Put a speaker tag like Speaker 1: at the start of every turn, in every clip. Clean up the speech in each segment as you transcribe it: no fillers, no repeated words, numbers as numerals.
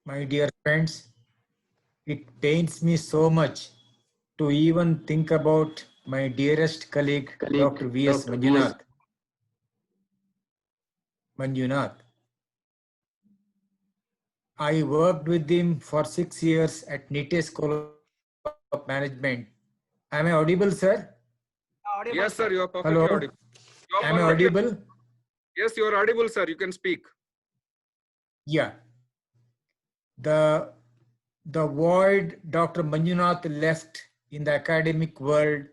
Speaker 1: My dear friends, it pains me so much to even think about my dearest colleague, Dr. V.S. Manjunath. I worked with him for 6 years at NITE School of Management. Am I audible, sir?
Speaker 2: Yes, sir, you are perfectly
Speaker 1: Hello?
Speaker 2: audible.
Speaker 1: Am I audible?
Speaker 2: Yes, you are audible, sir. You can speak.
Speaker 1: Yeah. The void Dr. Manjunath left in the academic world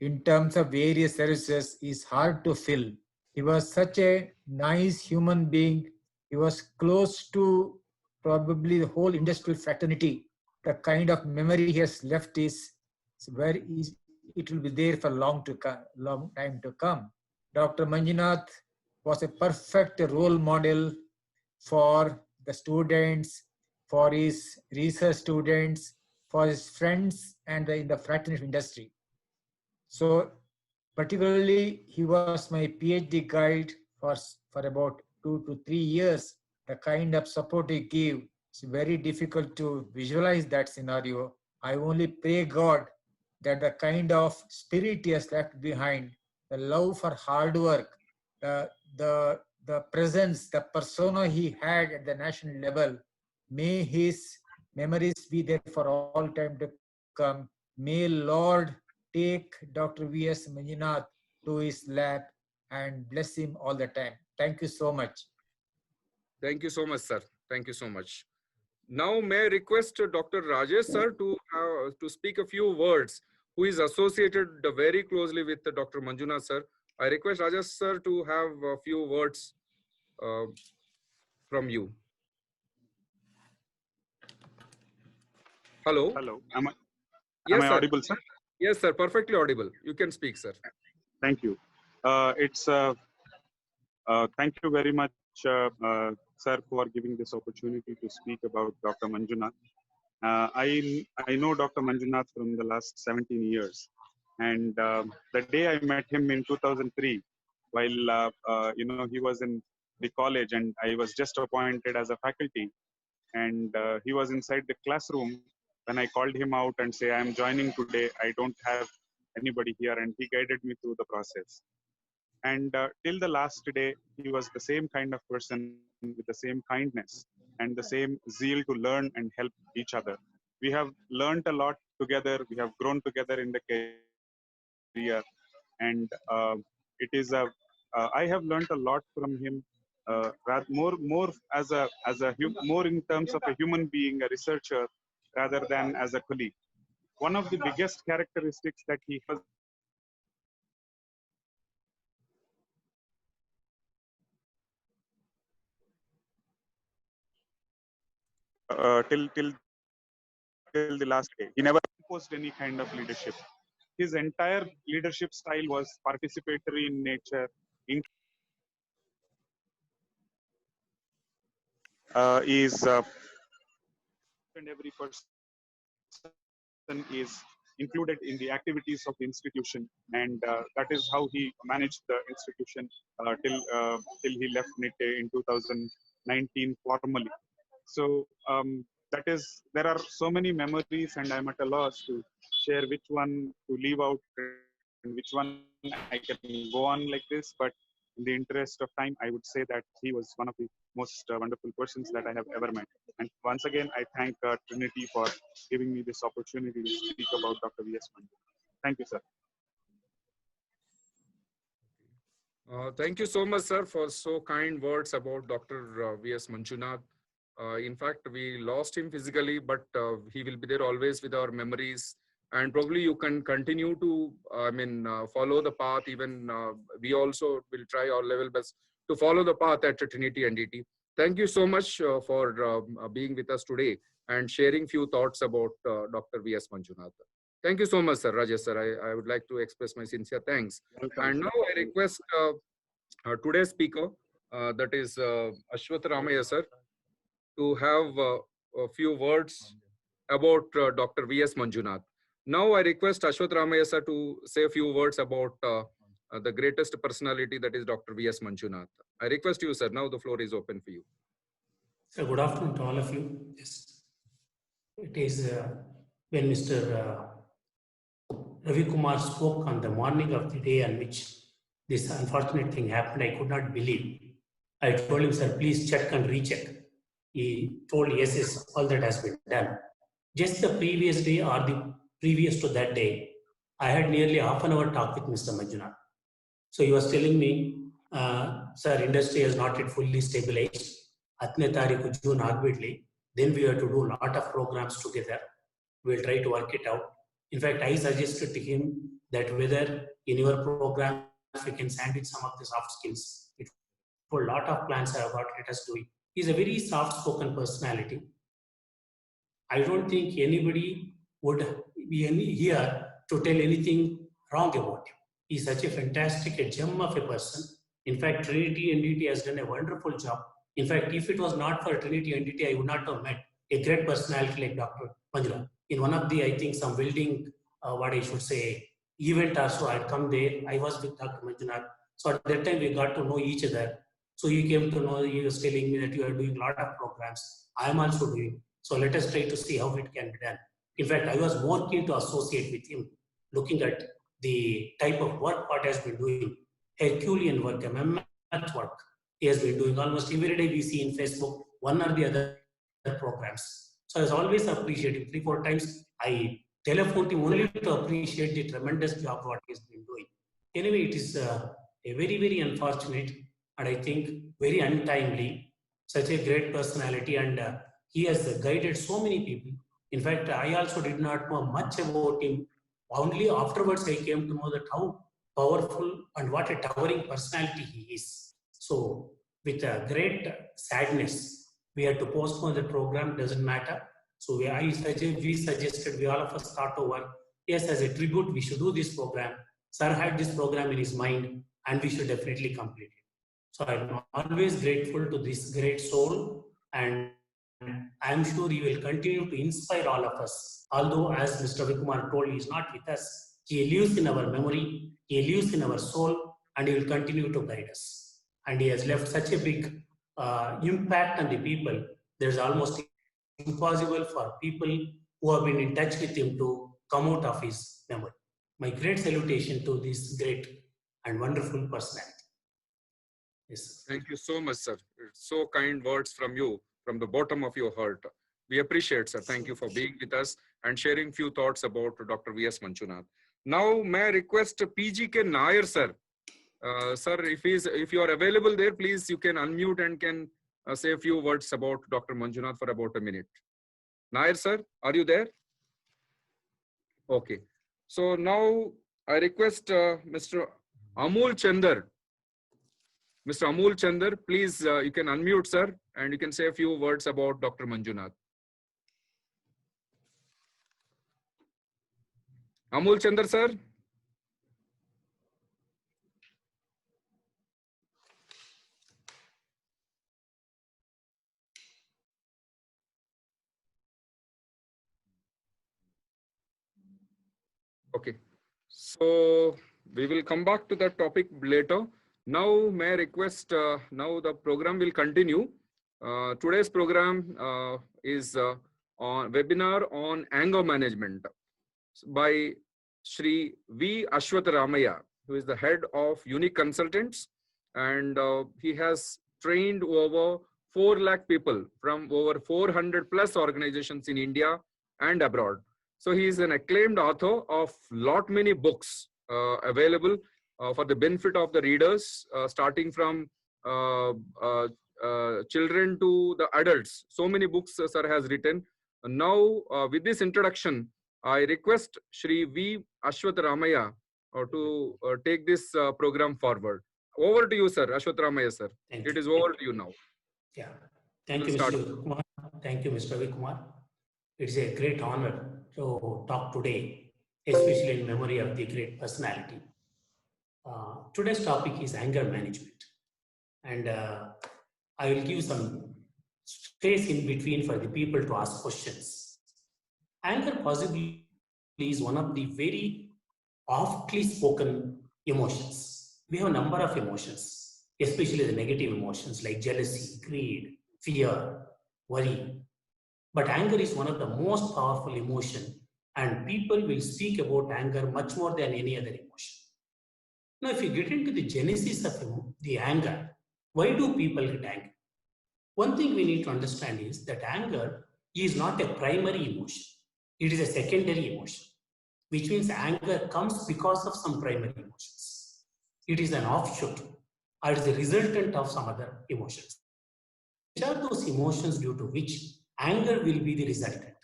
Speaker 1: in terms of various services is hard to fill. He was such a nice human being. He was close to probably the whole industrial fraternity. The kind of memory he has left is very easy. It will be there for long time to come. Dr. Manjunath was a perfect role model for the students, for his research students, for his friends, and in the fraternity industry. So, particularly, he was my PhD guide for about 2 to 3 years. The kind of support he gave, it's very difficult to visualize that scenario. I only pray God that the kind of spirit he has left behind, the love for hard work, the, the presence, the persona he had at the national level, may his memories be there for all time to come. May Lord take Dr. V.S. Manjunath to his lap and bless him all the time. Thank you so much.
Speaker 2: Thank you so much, sir. Thank you so much. Now, may I request Dr. Rajesh, sir, to speak a few words, who is associated very closely with Dr. Manjunath, sir. I request Rajesh, sir, to have a few words from you. Hello.
Speaker 3: Hello. Am
Speaker 2: Yes,
Speaker 3: I
Speaker 2: sir.
Speaker 3: audible, sir?
Speaker 2: Yes, sir. Perfectly audible. You can speak, sir.
Speaker 3: Thank you. Thank you very much, sir, for giving this opportunity to speak about Dr. Manjunath. I know Dr. Manjunath from the last 17 years, and the day I met him in 2003, while he was in the college, and I was just appointed as a faculty, and he was inside the classroom when I called him out and say, "I'm joining today. I don't have anybody here," and he guided me through the process. And till the last day, he was the same kind of person with the same kindness and the same zeal to learn and help each other. We have learned a lot together. We have grown together in the career, and it is a. I have learned a lot from him. More more in terms of a human being, a researcher, rather than as a colleague. One of the biggest characteristics that he has till the last day. He never imposed any kind of leadership. His entire leadership style was participatory in nature. Is and every person is included in the activities of the institution, and that is how he managed the institution till he left NITE in 2019 formally. So that is, there are so many memories, and I'm at a loss to share which one to leave out and which one I can go on like this. But in the interest of time, I would say that he was one of the most wonderful persons that I have ever met. And once again, I thank Trinity for giving me this opportunity to speak about Dr. V.S. Manjunath. Thank you, sir.
Speaker 2: Thank you so much, sir, for so kind words about Dr. V.S. Manjunath. In fact, we lost him physically, but he will be there always with our memories. And probably you can continue to, follow the path. Even we also will try our level best to follow the path at Trinity NDT. Thank you so much for being with us today and sharing few thoughts about Dr. V.S. Manjunath. Thank you so much, sir. Rajesh, sir. I would like to express my sincere thanks.
Speaker 3: Welcome,
Speaker 2: And
Speaker 3: sir.
Speaker 2: now I request today's speaker, that is Ashwath Ramaya, sir, to have a few words about Dr. V.S. Manjunath. Now I request Ashwath Ramaya, sir, to say a few words about the greatest personality, that is Dr. V.S. Manjunath. I request you, sir. Now the floor is open for you.
Speaker 4: So good afternoon to all of you. Yes. It is when Mr. Ravi Kumar spoke on the morning of the day on which this unfortunate thing happened, I could not believe. I told him, sir, please check and recheck. He told, yes, yes, all that has been done. Just the previous day or the previous to that day, I had nearly half an hour talk with Mr. Manjunath. So he was telling me, sir, industry has not yet fully stabilized. Hatne tariku June agvidli. Then we have to do a lot of programs together. We'll try to work it out. In fact, I suggested to him that whether in your program we can sandwich some of the soft skills. For a lot of plans I have got, let us do it. He's a very soft-spoken personality. I don't think anybody would be here to tell anything wrong about him. He's such a fantastic, a gem of a person. In fact, Trinity NDT has done a wonderful job. In fact, if it was not for Trinity NDT, I would not have met a great personality like Dr. Manjunath. In one of the, I think, some building, what I should say, event or so, I'd come there. I was with Dr. Manjunath. So at that time, we got to know each other. So he came to know, he was telling me that you are doing a lot of programs. I am also doing. So let us try to see how it can be done. In fact, I was more keen to associate with him, looking at the type of work what he has been doing, Herculean work, mammoth work. He has been doing almost every day we see in Facebook, one or the other programs. So I was always appreciating. 3-4 times I telephoned him only to appreciate the tremendous job what he has been doing. Anyway, it is a very, very unfortunate and I think very untimely, such a great personality and he has guided so many people. In fact, I also did not know much about him. Only afterwards I came to know that how powerful and what a towering personality he is. So with a great sadness, we had to postpone the program, doesn't matter. So we suggested, we all of us thought over, yes, as a tribute, we should do this program. Sir had this program in his mind and we should definitely complete it. So I'm always grateful to this great soul and I'm sure he will continue to inspire all of us. Although as Mr. Vikumar told, he is not with us. He lives in our memory, he lives in our soul and he will continue to guide us. And he has left such a big impact on the people. There's almost impossible for people who have been in touch with him to come out of his memory. My great salutation to this great and wonderful personality. Yes.
Speaker 2: Thank you so much, sir. It's so kind words from you, from the bottom of your heart. We appreciate, sir. Thank you for being with us and sharing few thoughts about Dr. V.S. Manjunath. Now, may I request PGK Nair, sir. Sir, if you are available there, please, you can unmute and can say a few words about Dr. Manjunath for about a minute. Nair, sir, are you there? Okay. So now I request Mr. Amol Chandar. Mr. Amol Chandar, please, you can unmute, sir, and you can say a few words about Dr. Manjunath. Amol Chandar, sir. Okay. So we will come back to that topic later. Now, may I request, now the program will continue. Today's program is on webinar on anger management by Shri V. Ashwath Ramaya, who is the head of Unique Consultants. And he has trained over 4 lakh people from over 400 plus organizations in India and abroad. So he is an acclaimed author of many books available for the benefit of the readers, starting from children to the adults. So many books sir has written. Now, with this introduction, I request Shri V. Ashwath Ramaya to take this program forward. Over to you, sir. Ashwath Ramaya, sir. It is over to you now.
Speaker 4: Yeah. Thank you, Mr. Kumar. Thank you, Mr. Vikumar. It's a great honor to talk today, especially in memory of the great personality. Today's topic is anger management. And I will give some space in between for the people to ask questions. Anger possibly is one of the very oftly spoken emotions. We have a number of emotions, especially the negative emotions like jealousy, greed, fear, worry. But anger is one of the most powerful emotion, and people will speak about anger much more than any other emotion. Now, if you get into the genesis of the anger, why do people get angry? One thing we need to understand is that anger is not a primary emotion. It is a secondary emotion, which means anger comes because of some primary emotions. It is an offshoot, or it is a resultant of some other emotions. Which are those emotions due to which anger will be the resultant?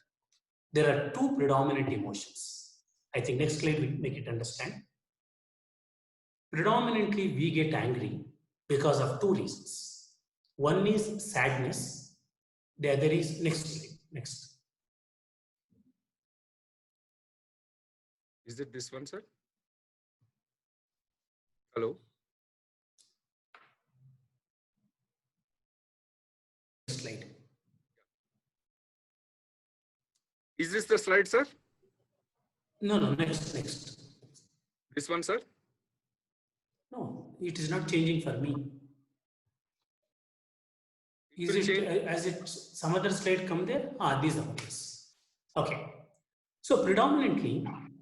Speaker 4: There are two predominant emotions. I think next slide will make it understand. Predominantly, we get angry because of two reasons. One is sadness. The other is, next slide, next.
Speaker 2: Is it this one, sir? Hello?
Speaker 4: Next slide.
Speaker 2: Is this the slide, sir?
Speaker 4: No, next.
Speaker 2: This one, sir?
Speaker 4: No, it is not changing for me. Is
Speaker 2: will
Speaker 4: it,
Speaker 2: change.
Speaker 4: as it, some other slide come there? These are this. Okay. So predominantly,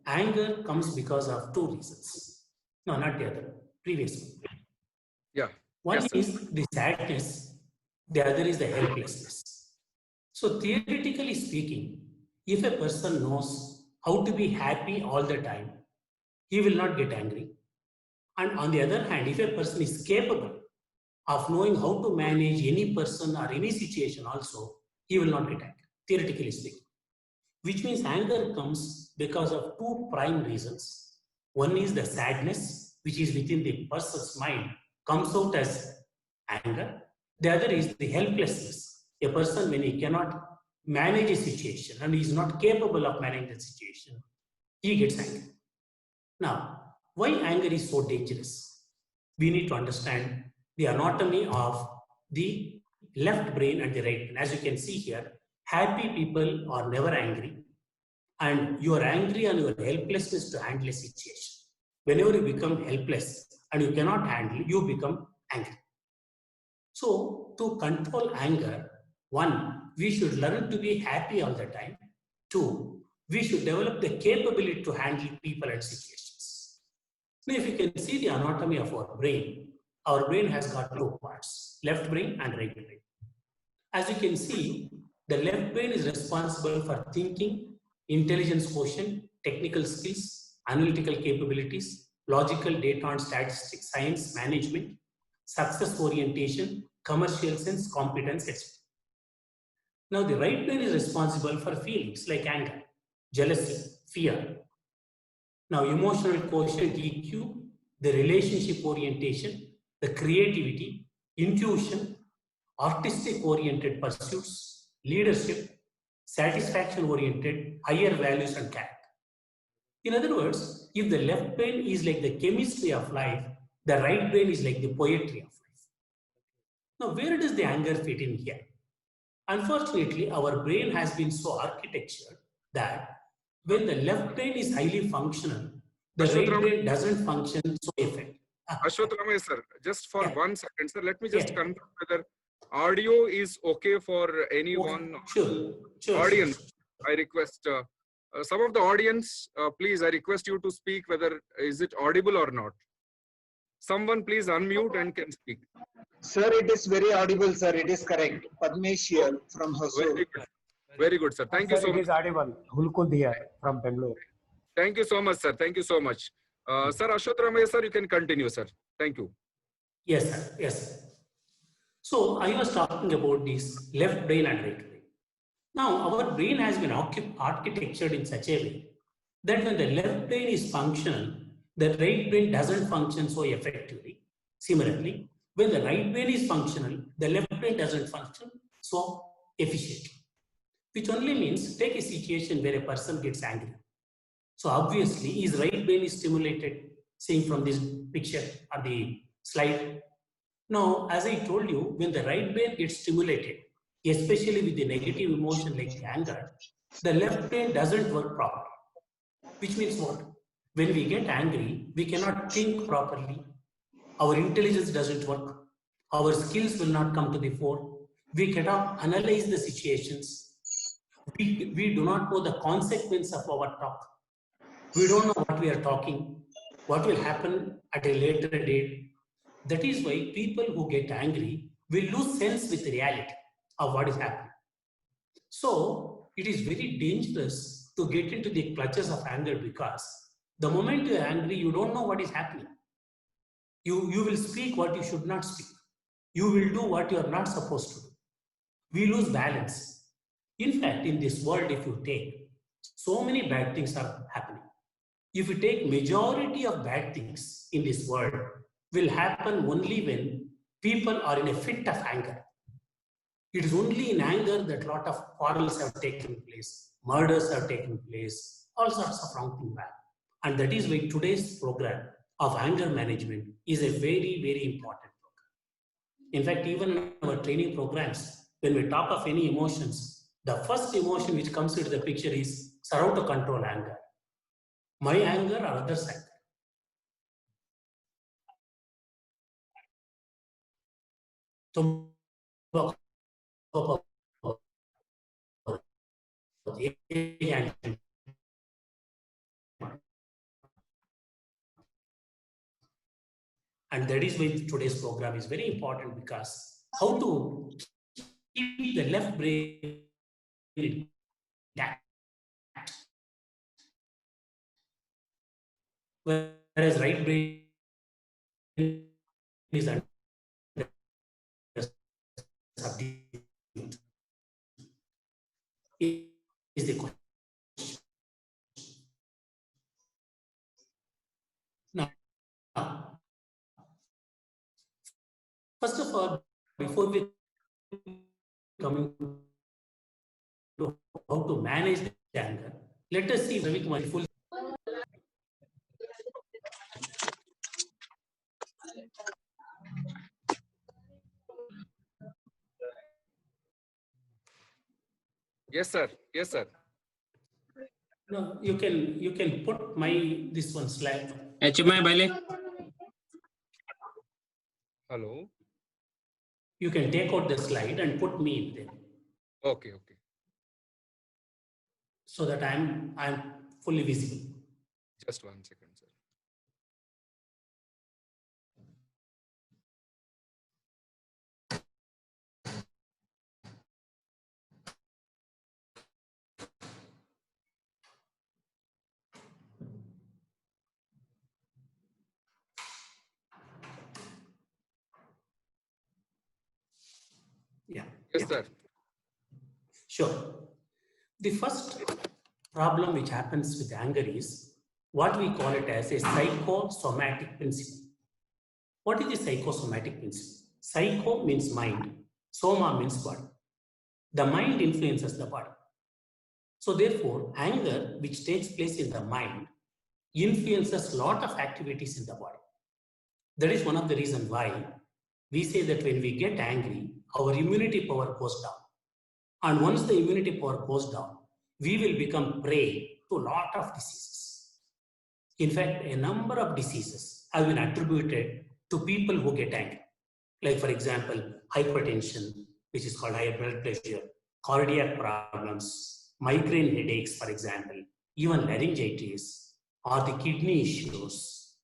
Speaker 4: anger comes because of two reasons. No, not the other, previous one.
Speaker 2: Yeah.
Speaker 4: One
Speaker 2: Yes, sir.
Speaker 4: is the sadness, the other is the helplessness. So theoretically speaking, if a person knows how to be happy all the time, he will not get angry. And on the other hand, if a person is capable of knowing how to manage any person or any situation also, he will not get angry, theoretically speaking. Which means anger comes because of two prime reasons. One is the sadness, which is within the person's mind, comes out as anger. The other is the helplessness. A person, when he cannot manage a situation and he is not capable of managing the situation, he gets angry. Now, why anger is so dangerous? We need to understand the anatomy of the left brain and the right brain. As you can see here, happy people are never angry, and you are angry on your helplessness to handle a situation. Whenever you become helpless and you cannot handle, you become angry. So, to control anger, one, we should learn to be happy all the time. Two, we should develop the capability to handle people and situations. Now, if you can see the anatomy of our brain has got two parts, left brain and right brain. As you can see, the left brain is responsible for thinking, intelligence quotient, technical skills, analytical capabilities, logical data and statistics, science, management, success orientation, commercial sense, competence, etc. Now, the right brain is responsible for feelings like anger, jealousy, fear. Now, emotional quotient, EQ, the relationship orientation, the creativity, intuition, artistic-oriented pursuits, leadership, satisfaction-oriented, higher values and character. In other words, if the left brain is like the chemistry of life, the right brain is like the poetry of life. Now, where does the anger fit in here? Unfortunately, our brain has been so architectured that when the left brain is highly functional, the right brain doesn't function so effectively.
Speaker 2: Ashwath Ramaya, sir, just for 1 second, sir, let me just confirm whether audio is okay for anyone.
Speaker 4: Sure.
Speaker 2: Audience, I request some of the audience, please, I request you to speak whether is it audible or not. Someone please unmute and can speak.
Speaker 5: Sir, it is very audible, sir. It is correct. Padmesh here from Hosur.
Speaker 2: Very good, sir. Thank you so much.
Speaker 6: It is audible. Hulkud here from Bangalore.
Speaker 2: Thank you so much, sir. Thank you so much. Sir, Ashwath Ramaya, sir, you can continue, sir. Thank you.
Speaker 4: Yes, sir. Yes. So I was talking about this left brain and right brain. Now, our brain has been architectured in such a way that when the left brain is functional, the right brain doesn't function so effectively. Similarly, when the right brain is functional, the left brain doesn't function so efficiently. Which only means, take a situation where a person gets angry. So obviously, his right brain is stimulated, seeing from this picture or the slide. Now, as I told you, when the right brain gets stimulated, especially with the negative emotion like anger, the left brain doesn't work properly. Which means what? When we get angry, we cannot think properly. Our intelligence doesn't work. Our skills will not come to the fore. We cannot analyze the situations. We do not know the consequence of our talk. We don't know what we are talking, what will happen at a later date. That is why people who get angry will lose sense with reality of what is happening. So it is very dangerous to get into the clutches of anger, because the moment you are angry, you don't know what is happening. You will speak what you should not speak. You will do what you are not supposed to do. We lose balance. In fact, in this world, if you take, so many bad things are happening. If you take majority of bad things in this world will happen only when people are in a fit of anger. It is only in anger that a lot of quarrels have taken place, murders have taken place, all sorts of wrong things happen. And that is why today's program of anger management is a very, very important program. In fact, even in our training programs, when we talk of any emotions, the first emotion which comes into the picture is surround to control anger. My anger or others' anger. So, and that is why today's program is very important, because how to keep the left brain intact, whereas right brain is under subdued. Is the question. Now, first of all, before we coming to how to manage the anger, let us see Ravi Kumar full.
Speaker 2: Yes, sir. Yes, sir.
Speaker 4: No, you can put my this one slide.
Speaker 2: Hello.
Speaker 4: You can take out the slide and put me in there,
Speaker 2: Okay. Okay.
Speaker 4: so that I'm fully visible.
Speaker 2: Just 1 second, sir.
Speaker 4: Yeah.
Speaker 2: Yes,
Speaker 4: yeah.
Speaker 2: sir.
Speaker 4: Sure. The first problem which happens with anger is what we call it as a psychosomatic principle. What is the psychosomatic principle? Psycho means mind, soma means body. The mind influences the body. So therefore, anger which takes place in the mind influences a lot of activities in the body. That is one of the reasons why we say that when we get angry, our immunity power goes down. And once the immunity power goes down, we will become prey to a lot of diseases. In fact, a number of diseases have been attributed to people who get angry. Like, for example, hypertension, which is called high blood pressure, cardiac problems, migraine headaches, for example, even laryngitis, or the kidney issues.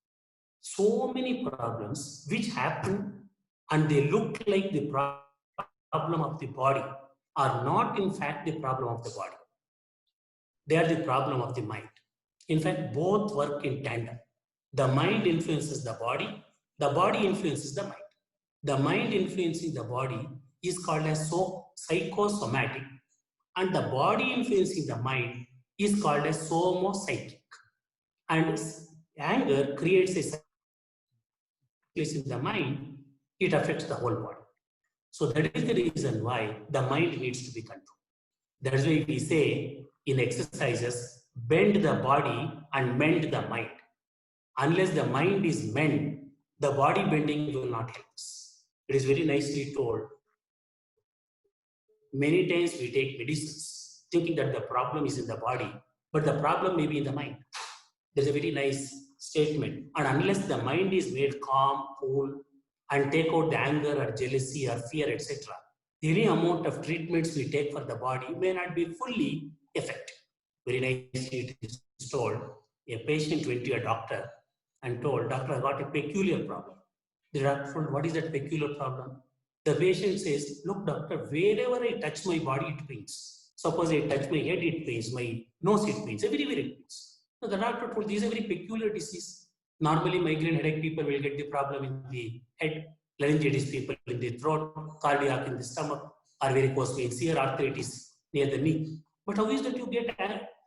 Speaker 4: So many problems which happen and they look like the problem of the body are not in fact the problem of the body. They are the problem of the mind. In fact, both work in tandem. The mind influences the body influences the mind. The mind influencing the body is called as psychosomatic, and the body influencing the mind is called as somopsychic. And anger creates a place in the mind, it affects the whole body. So that is the reason why the mind needs to be controlled. That is why we say in exercises, bend the body and mend the mind. Unless the mind is mend, the body bending will not help us. It is very nicely told. Many times we take medicines thinking that the problem is in the body, but the problem may be in the mind. There's a very nice statement. And unless the mind is made calm, cool, and take out the anger or jealousy or fear, etc., any amount of treatments we take for the body may not be fully effective. Very nicely it is told, a patient went to a doctor and told, doctor, I got a peculiar problem. The doctor told, what is that peculiar problem? The patient says, look doctor, wherever I touch my body, it pains. Suppose I touch my head, it pains, my nose, it pains, everywhere it pains. So the doctor told, this is a very peculiar disease. Normally migraine headache people will get the problem in the head, laryngitis people in the throat, cardiac in the stomach, or varicose veins, severe arthritis near the knee. But how is that you get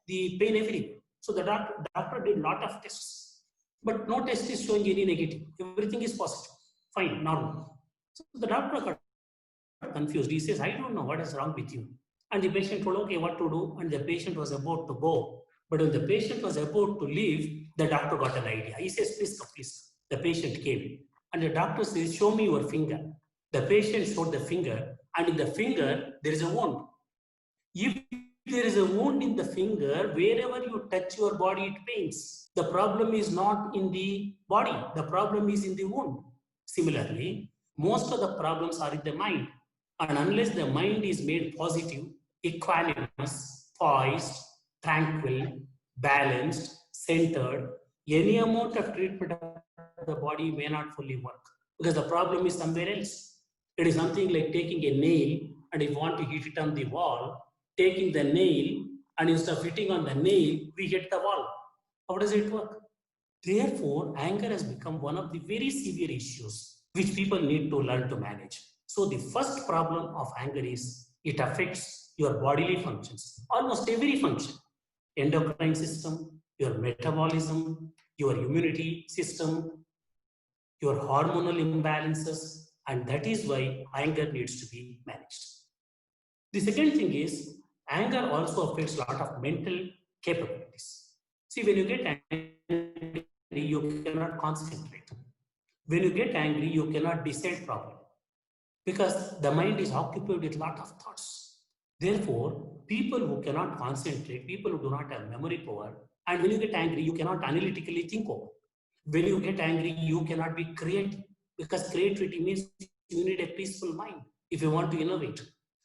Speaker 4: the pain everywhere? So the doctor did lot of tests, but no test is showing any negative. Everything is positive, fine, normal. So the doctor got confused. He says, I don't know what is wrong with you. And the patient told, okay, what to do? And the patient was about to go. But when the patient was about to leave, the doctor got an idea. He says, please come, please. The patient came. And the doctor says, show me your finger. The patient showed the finger. And in the finger, there is a wound. If there is a wound in the finger, wherever you touch your body, it pains. The problem is not in the body. The problem is in the wound. Similarly, most of the problems are in the mind. And unless the mind is made positive, equanimous, poised, tranquil, balanced, centered, any amount of treatment of the body may not fully work because the problem is somewhere else. It is something like taking a nail and if you want to hit it on the wall, taking the nail and instead of hitting on the nail, we hit the wall. How does it work? Therefore, anger has become one of the very severe issues which people need to learn to manage. So the first problem of anger is it affects your bodily functions, almost every function. Endocrine system, your metabolism, your immunity system, your hormonal imbalances, and that is why anger needs to be managed. The second thing is anger also affects a lot of mental capabilities. See, when you get angry, you cannot concentrate. When you get angry, you cannot decide properly because the mind is occupied with a lot of thoughts. Therefore, people who cannot concentrate, people who do not have memory power, and when you get angry, you cannot analytically think over. When you get angry, you cannot be creative because creativity means you need a peaceful mind if you want to innovate.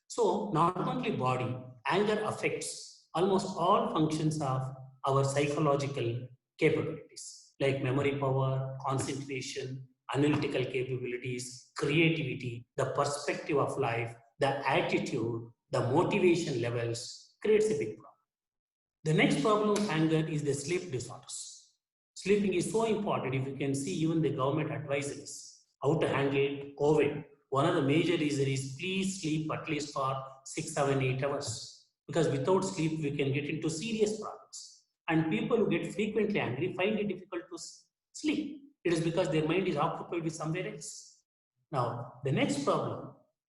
Speaker 4: So not only body, anger affects almost all functions of our psychological capabilities like memory power, concentration, analytical capabilities, creativity, the perspective of life, the attitude, the motivation levels creates a big problem. The next problem of anger is the sleep disorders. Sleeping is so important. If you can see even the government advisories, how to handle COVID. One of the major reasons is please sleep at least for 6, 7, 8 hours. Because without sleep, we can get into serious problems. And people who get frequently angry find it difficult to sleep. It is because their mind is occupied with somewhere else. Now, the next problem,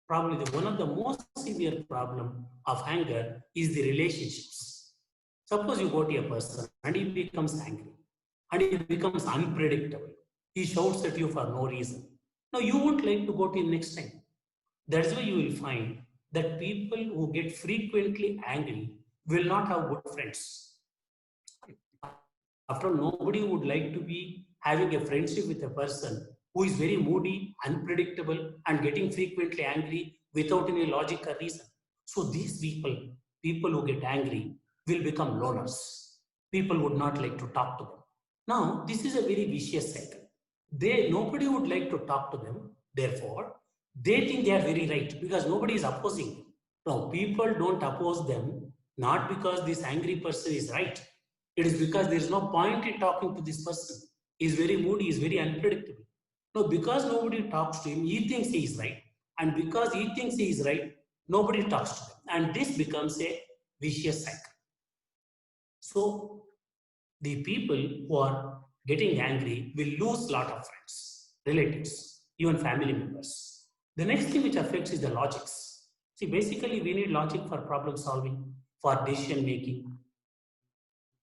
Speaker 4: probably one of the most severe problem of anger is the relationships. Suppose you go to a person and he becomes angry and he becomes unpredictable. He shouts at you for no reason. Now, you won't like to go to him next time. That's why you will find that people who get frequently angry will not have good friends. After all, nobody would like to be having a friendship with a person who is very moody, unpredictable, and getting frequently angry without any logic or reason. So these people who get angry, will become loners. People would not like to talk to them. Now, this is a very vicious cycle. Nobody would like to talk to them. Therefore, they think they are very right because nobody is opposing them. Now, people don't oppose them not because this angry person is right. It is because there is no point in talking to this person. He is very moody, he is very unpredictable. Now, because nobody talks to him, he thinks he is right. And because he thinks he is right, nobody talks to them. And this becomes a vicious cycle. So, the people who are getting angry will lose a lot of friends, relatives, even family members. The next thing which affects is the logics. See, basically, we need logic for problem solving, for decision making,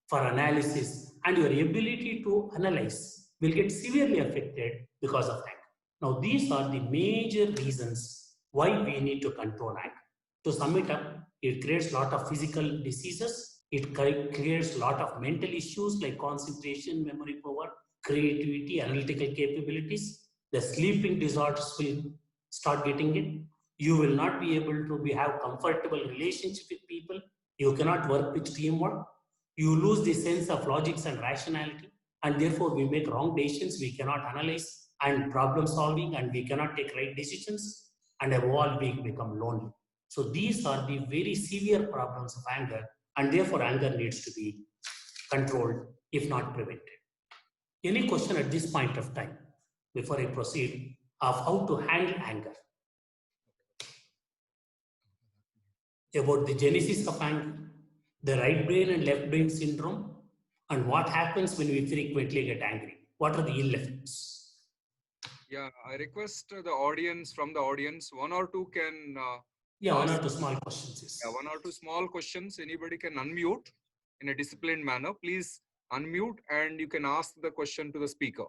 Speaker 4: for analysis, and your ability to analyze will get severely affected because of anger. Now, these are the major reasons why we need to control anger. To sum it up, it creates a lot of physical diseases. It creates a lot of mental issues like concentration, memory power, creativity, analytical capabilities. The sleeping disorders will start getting it. You will not be able to have comfortable relationship with people. You cannot work with teamwork. You lose the sense of logics and rationality, and therefore we make wrong decisions. We cannot analyze and problem solving, and we cannot take right decisions, and above all, we become lonely. So these are the very severe problems of anger, and therefore anger needs to be controlled, if not prevented. Any question at this point of time, before I proceed, of how to handle anger? About the genesis of anger, the right brain and left brain syndrome, and what happens when we frequently get angry. What are the ill effects?
Speaker 2: Yeah, I request the audience, from the audience, one or two can
Speaker 4: Yeah, one or
Speaker 2: ask-
Speaker 4: two small questions. Yes.
Speaker 2: one or two small questions. Anybody can unmute in a disciplined manner. Please unmute and you can ask the question to the speaker.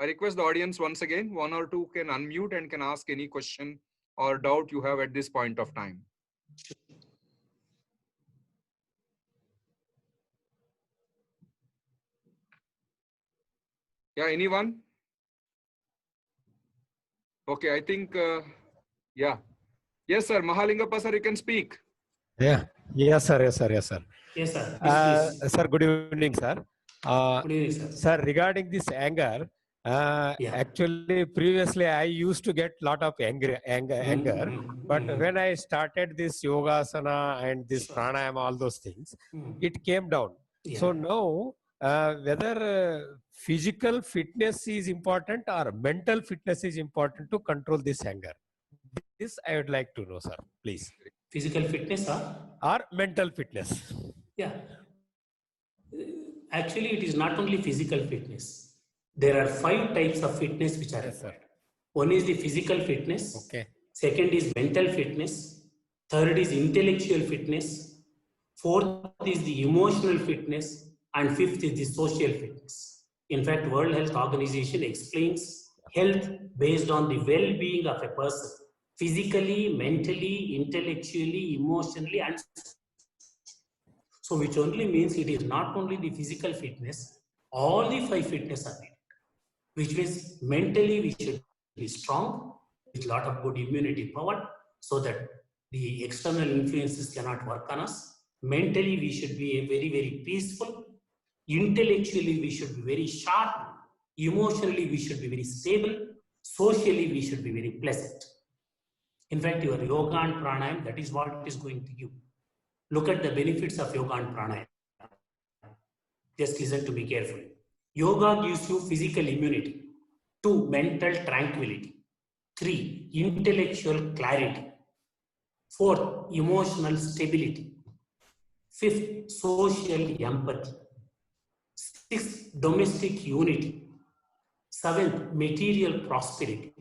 Speaker 2: I request the audience once again, one or two can unmute and can ask any question or doubt you have at this point of time. Yeah, anyone? Okay, I think, yeah. Yes, sir. Mahalingappa, sir, you can speak.
Speaker 6: Yeah. Yes, sir. Yes, sir. Yes, sir.
Speaker 4: Yes, sir. Please.
Speaker 6: Sir, good evening, sir.
Speaker 4: Good evening, sir.
Speaker 6: Sir, regarding this anger,
Speaker 4: Yeah.
Speaker 6: actually, previously I used to get lot of anger. But when I started this yogasana and this
Speaker 4: Sure.
Speaker 6: pranayama, all those things,
Speaker 4: Mm.
Speaker 6: it came down.
Speaker 4: Yeah.
Speaker 6: So now, whether physical fitness is important or mental fitness is important to control this anger. This I would like to know, sir, please.
Speaker 4: Physical fitness,
Speaker 6: Or mental fitness.
Speaker 4: yeah. Actually, it is not only physical fitness. There are 5 types of fitness which are
Speaker 6: Yes, sir.
Speaker 4: required. One is the physical fitness.
Speaker 6: Okay.
Speaker 4: Second is mental fitness. Third is intellectual fitness. Fourth is the emotional fitness. And fifth is the social fitness. In fact, World Health Organization explains health based on the well-being of a person, physically, mentally, intellectually, emotionally, and so which only means it is not only the physical fitness, all the 5 fitness are needed, which means mentally we should be strong with a lot of good immunity power so that the external influences cannot work on us. Mentally we should be very, very peaceful. Intellectually we should be very sharp. Emotionally we should be very stable. Socially we should be very pleasant. In fact, your yoga and pranayama, that is what it is going to give. Look at the benefits of yoga and pranayama. Just listen to me carefully. Yoga gives you physical immunity. 2, mental tranquility. 3, intellectual clarity. 4, emotional stability. 5th, social empathy. 6th, domestic unity. 7th, material prosperity.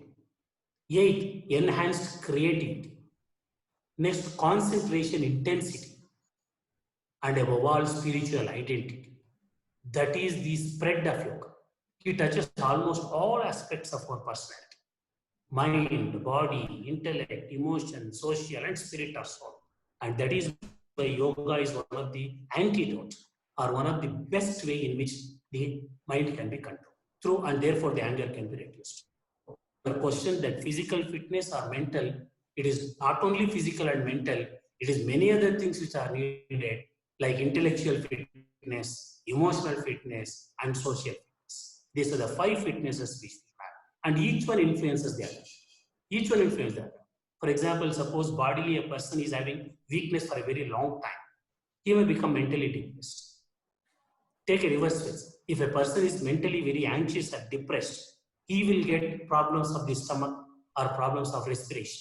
Speaker 4: 8th, enhanced creativity. Next, concentration intensity. And above all, spiritual identity. That is the spread of yoga. It touches almost all aspects of our personality. Mind, body, intellect, emotion, social, and spirit or soul. And that is why yoga is one of the antidotes or one of the best way in which the mind can be controlled through, and therefore the anger can be reduced. The question that physical fitness or mental, it is not only physical and mental, it is many other things which are needed, like intellectual fitness, emotional fitness, and social fitness. These are the 5 fitnesses which we have, and each one influences the other. Each one influences the other. For example, suppose bodily a person is having weakness for a very long time, he may become mentally depressed. Take a reverse case. If a person is mentally very anxious or depressed, he will get problems of the stomach or problems of respiration.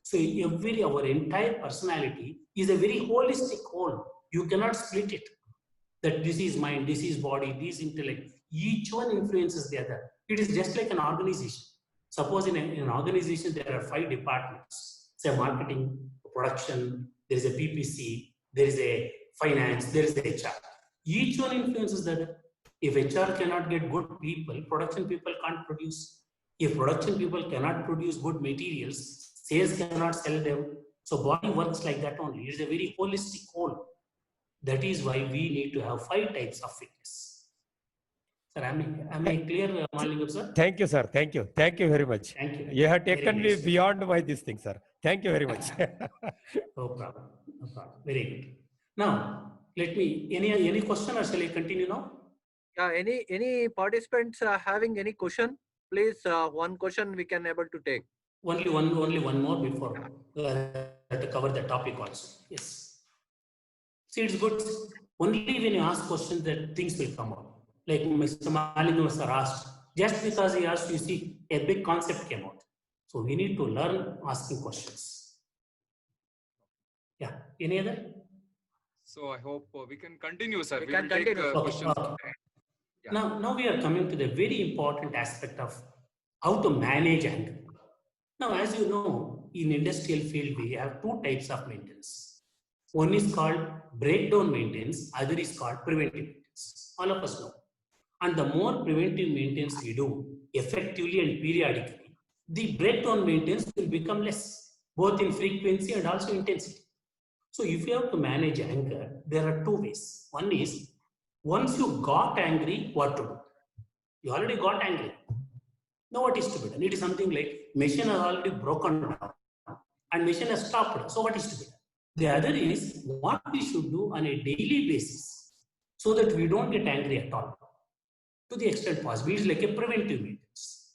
Speaker 4: So our entire personality is a very holistic whole. You cannot split it. That this is mind, this is body, this is intellect. Each one influences the other. It is just like an organization. Suppose in an organization there are 5 departments. Say marketing, production, there is a PPC, there is a finance, there is a HR. Each one influences the other. If HR cannot get good people, production people can't produce. If production people cannot produce good materials, sales cannot sell them. So body works like that only. It is a very holistic whole. That is why we need to have 5 types of fitness. Sir, am I clear, Mahalingam sir?
Speaker 6: Thank you, sir. Thank you. Thank you very much.
Speaker 4: Thank you.
Speaker 6: You have
Speaker 4: Very
Speaker 6: taken me
Speaker 4: nice.
Speaker 6: beyond my this thing, sir. Thank you very much.
Speaker 4: No problem. No problem. Very good. Now, let me, any question or shall I continue now?
Speaker 7: Yeah, any participants having any question, please, one question we can able to take.
Speaker 4: Only one more before to cover the topic also. Yes. See, it's good. Only when you ask questions that things will come out. Like Mr. Malingu sir asked, just because he asked, you see, a big concept came out. So we need to learn asking questions. Yeah. Any other?
Speaker 2: So I hope we can continue, sir.
Speaker 7: We
Speaker 2: We
Speaker 7: can
Speaker 2: will take
Speaker 7: continue.
Speaker 4: Okay,
Speaker 2: questions.
Speaker 4: okay.
Speaker 2: Yeah.
Speaker 4: Now we are coming to the very important aspect of how to manage anger. Now, as you know, in industrial field, we have two types of maintenance. One is called breakdown maintenance, other is called preventive maintenance. All of us know. And the more preventive maintenance we do effectively and periodically, the breakdown maintenance will become less, both in frequency and also intensity. So if you have to manage anger, there are two ways. One is, once you got angry, what to do? You already got angry. Now what is to be done? It is something like machine has already broken down and machine has stopped. So what is to be done? The other is what we should do on a daily basis so that we don't get angry at all. To the extent possible, it is like a preventive maintenance.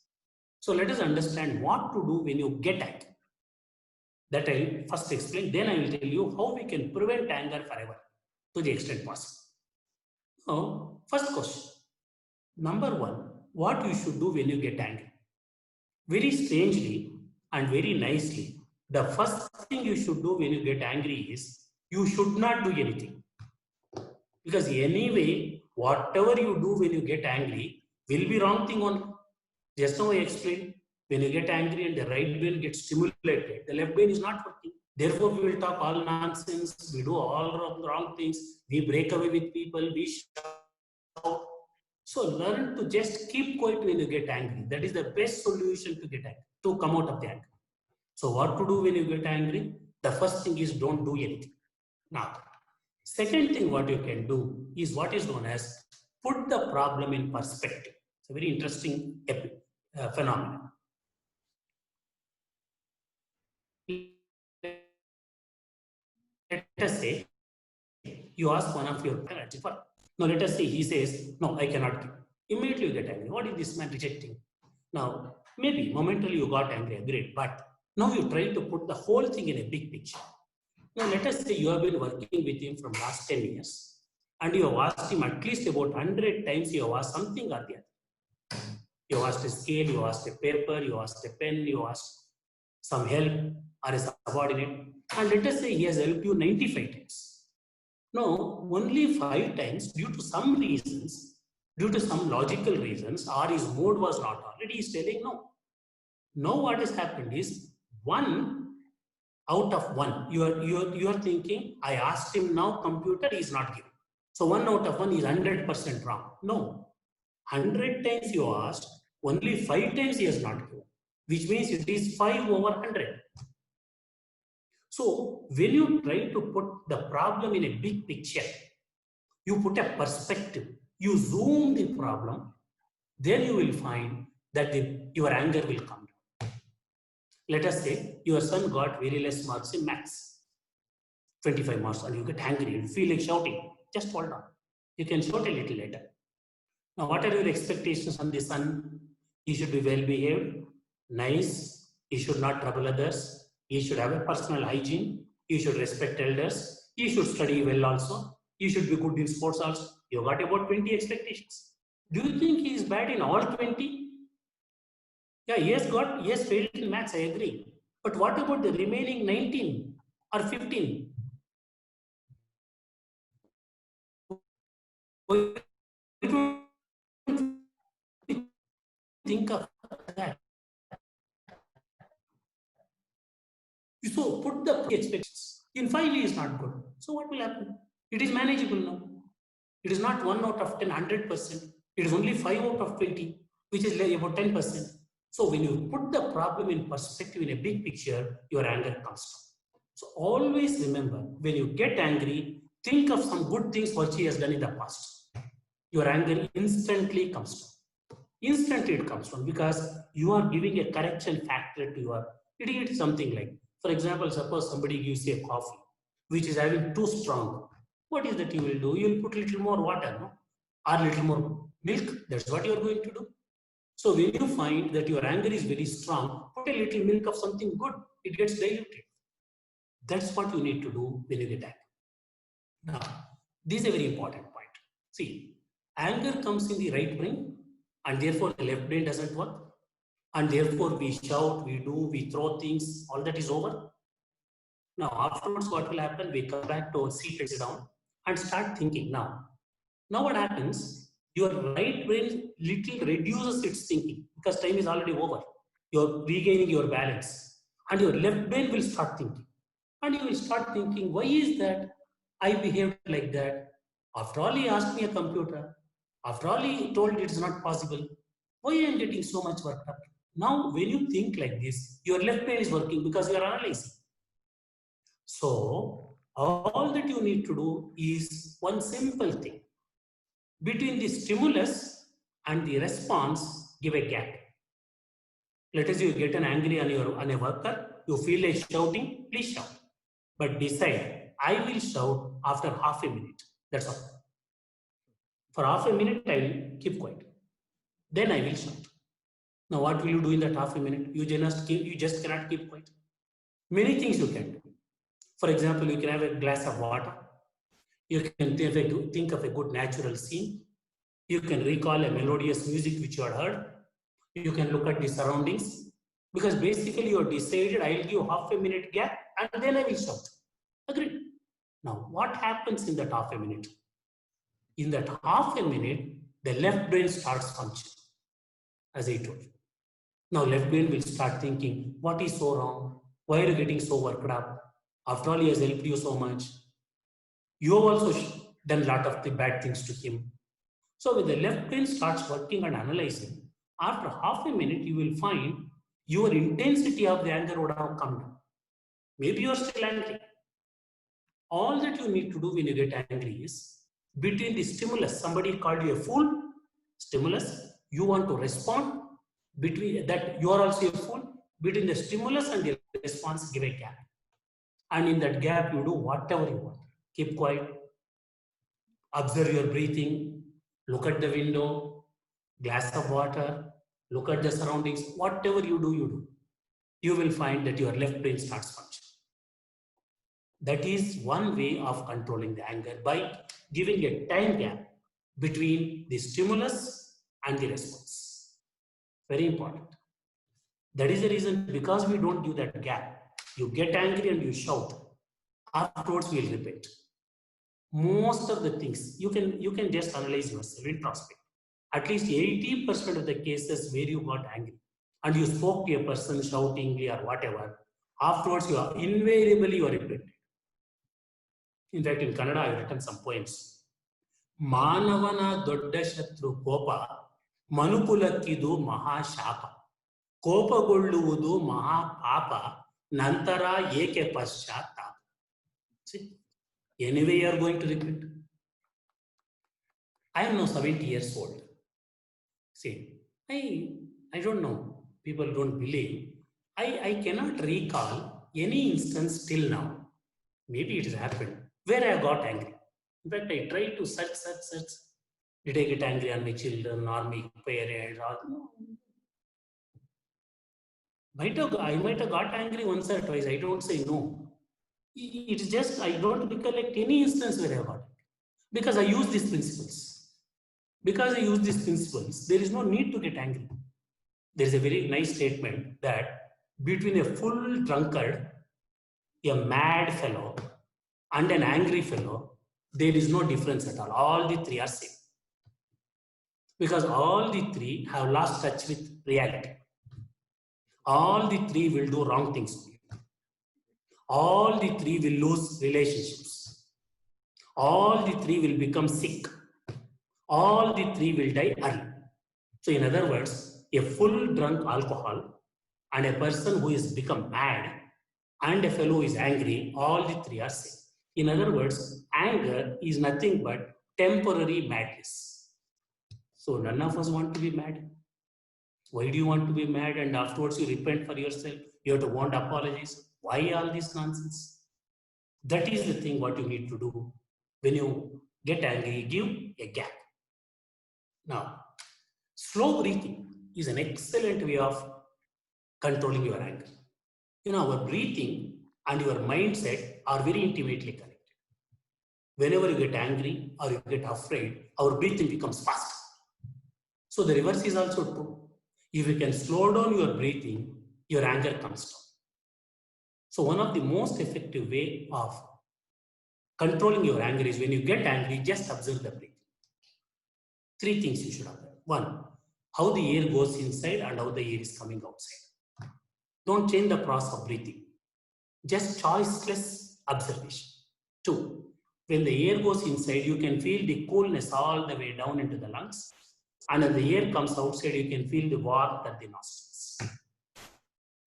Speaker 4: So let us understand what to do when you get angry. That I will first explain, then I will tell you how we can prevent anger forever to the extent possible. Now, first question. Number one, what you should do when you get angry. Very strangely and very nicely, the first thing you should do when you get angry is you should not do anything. Because anyway, whatever you do when you get angry will be wrong thing only. Just now I explained, when you get angry and the right brain gets stimulated, the left brain is not working. Therefore, we will talk all nonsense, we do all wrong things, we break away with people, we shout. So learn to just keep quiet when you get angry. That is the best solution to get angry, to come out of the anger. So what to do when you get angry? The first thing is don't do anything. Now, second thing what you can do is what is known as put the problem in perspective. It's a very interesting phenomenon. Let us say you ask one of your parents, now let us say he says, no, I cannot give. Immediately you get angry. What is this man rejecting? Now, maybe momentarily you got angry, great, but now you try to put the whole thing in a big picture. Now let us say you have been working with him from last 10 years and you have asked him at least about 100 times, you have asked something or the other. You asked a scale, you asked a paper, you asked a pen, you asked some help or a subordinate, and let us say he has helped you 95 times. No, only 5 times due to some reasons, due to some logical reasons, or his mood was not already, he is telling no. Now what has happened is 1 out of 1. You are thinking, I asked him now, computer is not giving. So 1 out of 1 is 100% wrong. No, 100 times you asked, only 5 times he has not given, which means it is 5/100. So when you try to put the problem in a big picture, you put a perspective, you zoom the problem, then you will find that your anger will come down. Let us say your son got very less marks in maths, 25 marks, and you get angry, you feel like shouting. Just hold on. You can shout a little later. Now, what are your expectations on the son? He should be well behaved, nice, he should not trouble others, he should have a personal hygiene, he should respect elders, he should study well also, he should be good in sports also. You got about 20 expectations. Do you think he is bad in all 20? Yeah, he has failed in maths, I agree. But what about the remaining 19 or 15? Think of that. So put the expectations. In 5 years not good. So what will happen? It is manageable now. It is not 1 out of 10, 100%. It is only 5 out of 20, which is like about 10%. So when you put the problem in perspective in a big picture, your anger comes down. So always remember, when you get angry, think of some good things what he has done in the past. Your anger instantly comes down. Instantly it comes down because you are giving a correction factor to your, it is something like, For example, suppose somebody gives you a coffee, which is having too strong. What is that you will do? You will put little more water, no? Or little more milk. That's what you are going to do. So when you find that your anger is very strong, put a little milk of something good. It gets diluted. That's what you need to do when you get angry. Now, this is a very important point. See, anger comes in the right brain, and therefore the left brain doesn't work. And therefore we shout, we do, we throw things, all that is over. Now, afterwards, what will happen? We come back to our seat, sit down, and start thinking. Now what happens? Your right brain little reduces its thinking because time is already over. You're regaining your balance, and your left brain will start thinking. And you will start thinking, why is that I behaved like that? After all, he asked me a computer. After all, he told it's not possible. Why I am getting so much worked up? Now, when you think like this, your left brain is working because you are analyzing. So, all that you need to do is one simple thing. Between the stimulus and the response, give a gap. Let us say you get an angry on a worker, you feel like shouting, please shout. But decide, I will shout after half a minute. That's all. For half a minute, I will keep quiet. Then I will shout. Now, what will you do in that half a minute? You just cannot keep quiet. Many things you can do. For example, you can have a glass of water. You can think of a good natural scene. You can recall a melodious music which you had heard. You can look at the surroundings. Because basically you have decided I will give half a minute gap and then I will shout. Agreed. Now, what happens in that half a minute? In that half a minute, the left brain starts functioning, as I told you. Now, left brain will start thinking, what is so wrong? Why are you getting so worked up? After all, he has helped you so much. You have also done a lot of the bad things to him. So when the left brain starts working and analyzing, after half a minute, you will find your intensity of the anger would have come down. Maybe you are still angry. All that you need to do when you get angry is between the stimulus, somebody called you a fool, stimulus, you want to respond, between that you are also a fool, between the stimulus and the response, give a gap. And in that gap, you do whatever you want. Keep quiet, observe your breathing, look at the window, glass of water, look at the surroundings, whatever you do. You will find that your left brain starts functioning. That is one way of controlling the anger, by giving a time gap between the stimulus and the response. Very important. That is the reason, because we don't give that gap, you get angry and you shout. Afterwards, we will repeat. Most of the things, you can just analyze yourself, introspect. At least 80% of the cases where you got angry and you spoke to a person shoutingly or whatever, afterwards you are invariably you are repentant. In fact, in Kannada, I have written some poems. Manavana dodda shatru kopa, manukulakkidu mahashapa, kopagolluvudu mahapapa, nantara eke paschatapa. See, anyway you are going to repeat. I am now 70 years old. See, I don't know. People don't believe. I cannot recall any instance till now. Maybe it has happened where I got angry. In fact, I tried to search. Did I get angry on my children or my parents? I might have got angry once or twice. I don't say no. It's just I don't recollect any instance where I got angry. Because I use these principles. Because I use these principles, there is no need to get angry. There is a very nice statement that between a full drunkard, a mad fellow, and an angry fellow, there is no difference at all. All the three are same. Because all the three have lost touch with reality. All the three will do wrong things to you. All the three will lose relationships. All the three will become sick. All the three will die early. So in other words, a full drunk alcohol and a person who has become mad and a fellow who is angry, all the three are same. In other words, anger is nothing but temporary madness. So none of us want to be mad. Why do you want to be mad and afterwards you repent for yourself? You have to want apologies. Why all this nonsense? That is the thing what you need to do. When you get angry, give a gap. Now, slow breathing is an excellent way of controlling your anger. You know, our breathing and your mindset are very intimately connected. Whenever you get angry or you get afraid, our breathing becomes fast. So the reverse is also true. If you can slow down your breathing, your anger comes down. So one of the most effective way of controlling your anger is when you get angry, just observe the breathing. 3 things you should observe. 1, how the air goes inside and how the air is coming outside. Don't change the process of breathing. Just choiceless observation. 2, when the air goes inside, you can feel the coolness all the way down into the lungs. And when the air comes outside, you can feel the warmth at the nostrils.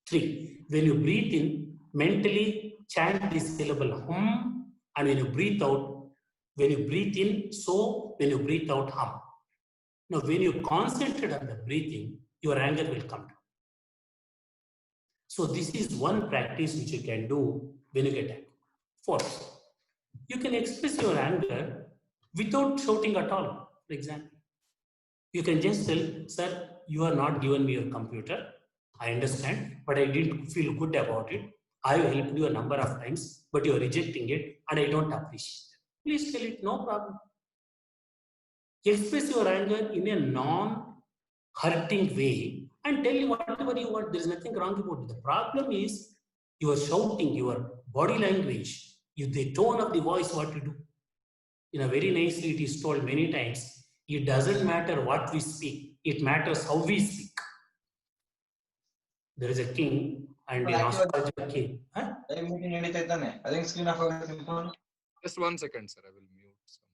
Speaker 4: 3, when you breathe in, mentally chant the syllable hum, and when you breathe out, when you breathe in, so, when you breathe out, hum. Now, when you concentrate on the breathing, your anger will come down. So this is one practice which you can do when you get angry. 4th, you can express your anger without shouting at all. For example, you can just tell, sir, you are not given me your computer. I understand, but I didn't feel good about it. I have helped you a number of times, but you are rejecting it and I don't appreciate it. Please tell it, no problem. Express your anger in a non-hurting way and tell you whatever you want. There is nothing wrong about it. The problem is you are shouting, your body language, the tone of the voice, what you do. In a very nicely, it is told many times, it doesn't matter what we speak, it matters how we speak. There is a king and a nostalgic king. Huh?
Speaker 2: Just 1 second, sir. I will mute someone.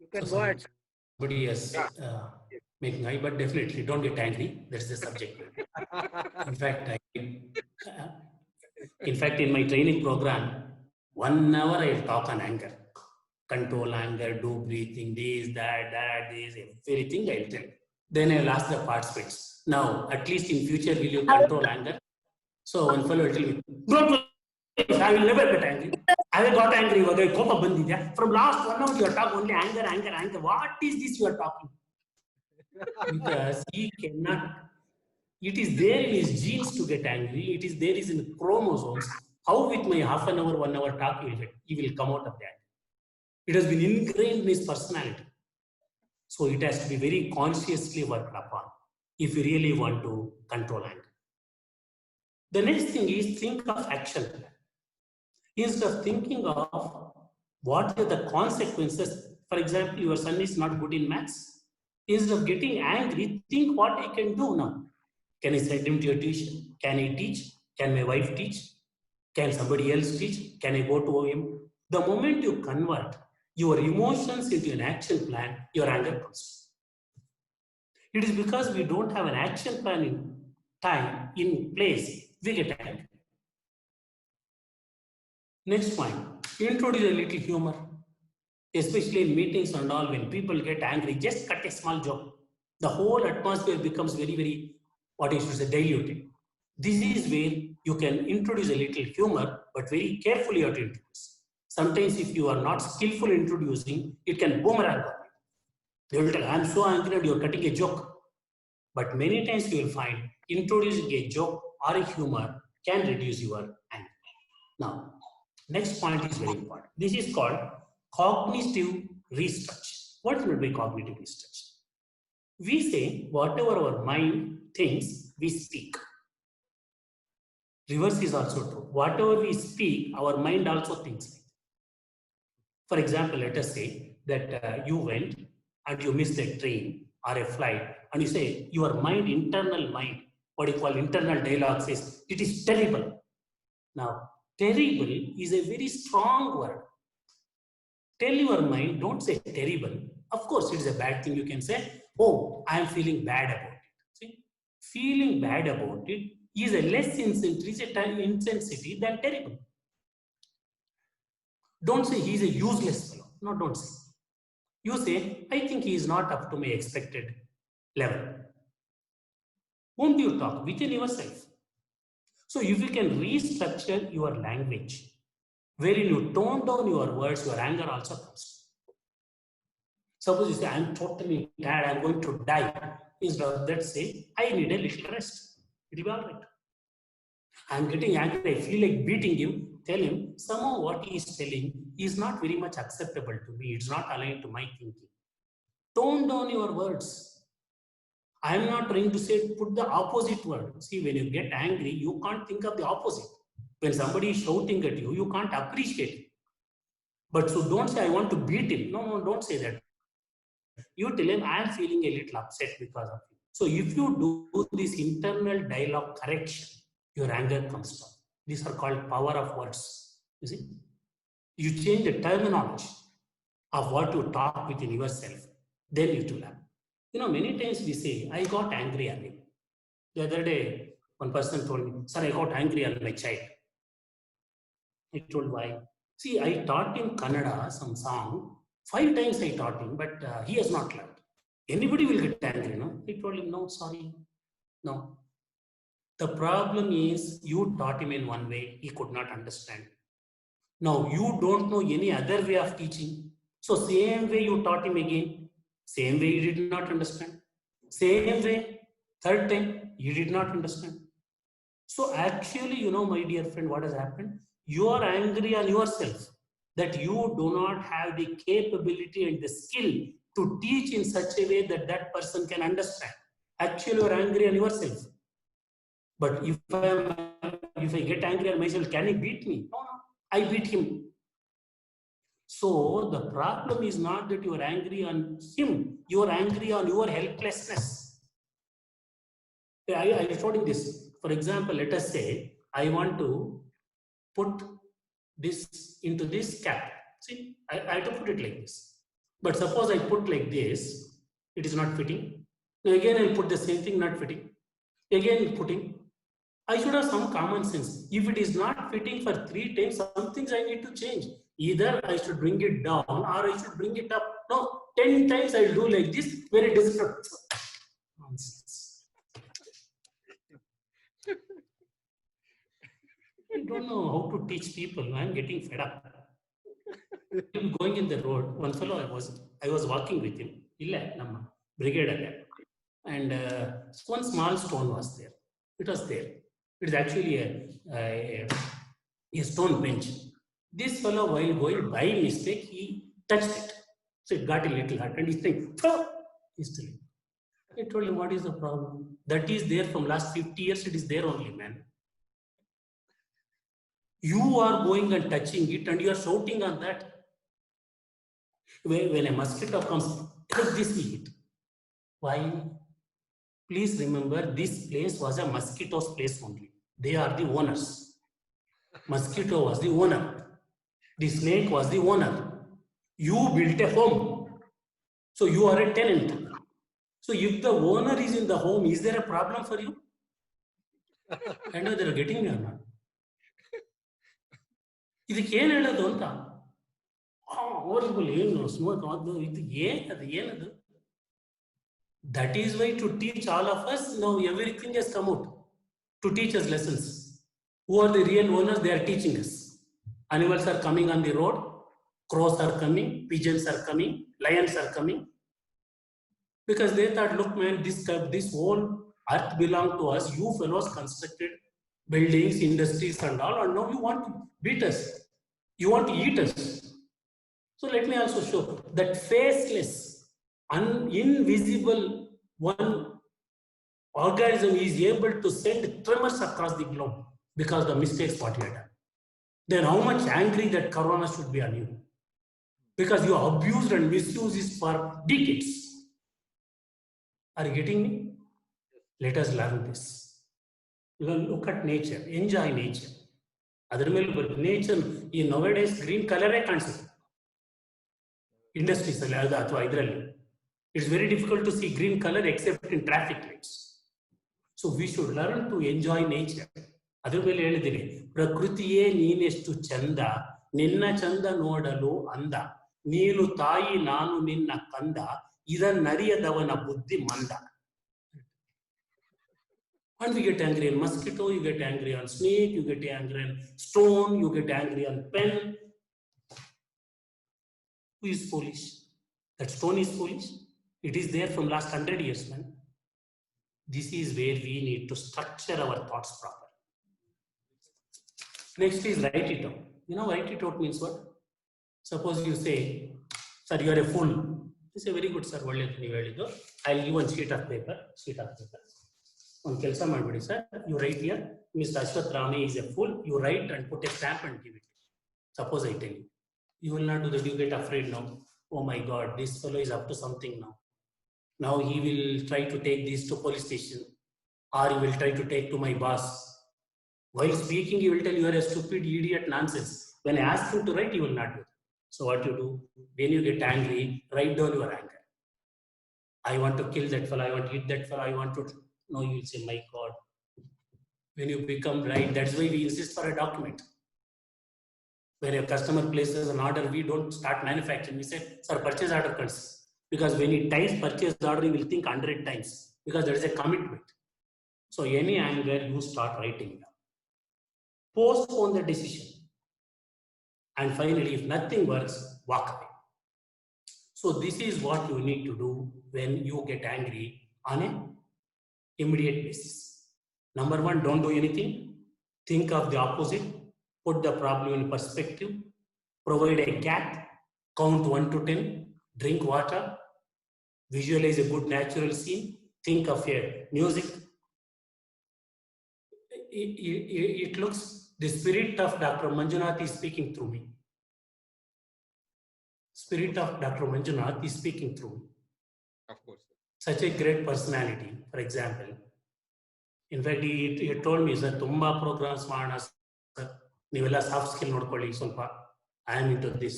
Speaker 7: You can go ahead.
Speaker 4: Somebody has making eye, but definitely don't get angry. That's the subject. In fact, in my training program, 1 hour I'll talk on anger. Control anger, do breathing, this, this, everything I'll tell. Then I'll ask the participants. Now, at least in future, will you control anger? So one fellow will tell me, I will never get angry. I have got angry. From last 1 hour, you are talking only anger, anger, anger. What is this you are talking? Because he cannot, it is there in his genes to get angry. It is there is in chromosomes. How with my half an hour, 1 hour talk, he will come out of that. It has been ingrained in his personality. So it has to be very consciously worked upon if you really want to control anger. The next thing is think of action plan. Instead of thinking of what are the consequences, for example, your son is not good in maths. Instead of getting angry, think what I can do now. Can I send him to your tuition? Can I teach? Can my wife teach? Can somebody else teach? Can I go to him? The moment you convert your emotions into an action plan, your anger comes. It is because we don't have an action plan in time, in place, we get angry. Next point, introduce a little humor, especially in meetings and all. When people get angry, just cut a small joke. The whole atmosphere becomes very, very, what you should say, diluted. This is where you can introduce a little humor, but very carefully you have to introduce. Sometimes if you are not skillful in introducing, it can boomerang on you. They will tell, I'm so angry and you're cutting a joke. But many times you will find introducing a joke or a humor can reduce your anger. Now, next point is very important. This is called cognitive restructure. What will be cognitive restructure? We say whatever our mind thinks, we speak. Reverse is also true. Whatever we speak, our mind also thinks. For example, let us say that you went and you missed a train or a flight, and you say your mind, internal mind, what you call internal dialogue says, it is terrible. Now, terrible is a very strong word. Tell your mind, don't say terrible. Of course, it is a bad thing. You can say, oh, I am feeling bad about it. See, feeling bad about it is a less intensity than terrible. Don't say he is a useless fellow. No, don't say. You say, I think he is not up to my expected level. Won't you talk within yourself? So if you can restructure your language, wherein you tone down your words, your anger also comes. Suppose you say, I'm totally tired, I'm going to die. Instead of that, say, I need a little rest. It will be all right. I'm getting angry, I feel like beating him. Tell him, somehow what he is telling is not very much acceptable to me. It's not aligned to my thinking. Tone down your words. I'm not trying to say put the opposite word. See, when you get angry, you can't think of the opposite. When somebody is shouting at you, you can't appreciate it. But so don't say, I want to beat him. No, don't say that. You tell him, I am feeling a little upset because of you. So if you do this internal dialogue correction, your anger comes down. These are called power of words. You see? You change the terminology of what you talk within yourself, then it will happen. You know, many times we say, I got angry on him. The other day, one person told me, sir, I got angry on my child. I told why. See, I taught him Kannada, some song. 5 times I taught him, but he has not learned. Anybody will get angry, no? I told him, no, sorry, no. The problem is you taught him in one way, he could not understand. Now, you don't know any other way of teaching. So same way you taught him again, same way he did not understand. Same way, 3rd time, he did not understand. So actually, you know, my dear friend, what has happened? You are angry on yourself that you do not have the capability and the skill to teach in such a way that that person can understand. Actually, you are angry on yourself. But if I get angry on myself, can he beat me? No, I beat him. So the problem is not that you are angry on him, you are angry on your helplessness. I told him this. For example, let us say I want to put this into this cap. See, I have to put it like this. But suppose I put like this, it is not fitting. Now again, I'll put the same thing, not fitting. Again, putting. I should have some common sense. If it is not fitting for 3 times, some things I need to change. Either I should bring it down or I should bring it up. No, 10 times I'll do like this, where it is not. Nonsense. I don't know how to teach people. I'm getting fed up. Going in the road, one fellow I was walking with him. Namma brigade, and one small stone was there. It was there. It is actually a stone bench. This fellow, while going by mistake, he touched it. So it got a little hurt, and he's saying, instantly. I told him, what is the problem? That is there from last 50 years. It is there only, man. You are going and touching it, and you are shouting on that. When a mosquito comes, this will hit. Why? Please remember, this place was a mosquito's place only. They are the owners. Mosquito was the owner. The snake was the owner. You built a home. So you are a tenant. So if the owner is in the home, is there a problem for you? I know they are getting me or not. ಇದಕ್ಕೆ ಏನು ಹೇಳೋದು ಅಂತ horrible ಏನು smoke ಇದು ಏನದು. That is why to teach all of us, now everything has come out to teach us lessons. Who are the real owners? They are teaching us. Animals are coming on the road, crows are coming, pigeons are coming, lions are coming. Because they thought, look man, this whole earth belongs to us. You fellows constructed buildings, industries and all, and now you want to beat us. You want to eat us. So let me also show that faceless, invisible one organism is able to send tremors across the globe because of the mistakes what you have done. Then how much angry that corona should be on you? Because you abused and misused this for decades. Are you getting me? Let us learn this. Look at nature, enjoy nature. Other nature in nowadays green color ಕಾಣಿಸುತ್ತೆ. Industries ಅಥವಾ ಇದರಲ್ಲಿ. It's very difficult to see green color except in traffic lights. So we should learn to enjoy nature. ಅದರ ಮೇಲೆ ಹೇಳಿದ್ದೀನಿ, ಪ್ರಕೃತಿಯೇ ನೀನೆಷ್ಟು ಚಂದ, ನಿನ್ನ ಚಂದ ನೋಡಲು ಅಂದ, ನೀನು ತಾಯಿ ನಾನು ನಿನ್ನ ಕಂದ ಇದನ್ನರಿಯದವನ ಬುದ್ಧಿ ಮಂದ. And we get angry on mosquito, you get angry on snake, you get angry on stone, you get angry on pen. Who is foolish? That stone is foolish. It is there from last 100 years, man. This is where we need to structure our thoughts properly. Next is write it out. You know, write it out means what? Suppose you say, sir, you are a fool. You say, very good, sir. I'll give one sheet of paper. On Kelsa Madbudi, sir, you write here, Mr. Ashwath Rane is a fool. You write and put a stamp and give it. Suppose I tell you. You will not do that. You get afraid now. Oh my God, this fellow is up to something now. Now he will try to take this to police station, or he will try to take to my boss. While speaking, he will tell you are a stupid idiot nonsense. When I ask him to write, he will not do that. So what you do? When you get angry, write down your anger. I want to kill that fellow. I want to hit that fellow. I want to. No, you will say, my God. When you become right, that's why we insist for a document. When a customer places an order, we don't start manufacturing. We say, sir, purchase order comes. Because when he types purchase order, he will think 100 times. Because there is a commitment. So any anger, you start writing down. Postpone the decision. And finally, if nothing works, walk away. So this is what you need to do when you get angry on an immediate basis. Number one, don't do anything. Think of the opposite. Put the problem in perspective. Provide a cat. Count 1 to 10. Drink water. Visualize a good natural scene. Think of a music. It looks, the spirit of Dr. Manjunath is speaking through me. Spirit of Dr. Manjunath is speaking through me.
Speaker 2: Of course.
Speaker 4: Such a great personality, for example. In fact, he told me, sir, tumba programs maana sir, nivella soft skill nodkolli solpa. I am into this.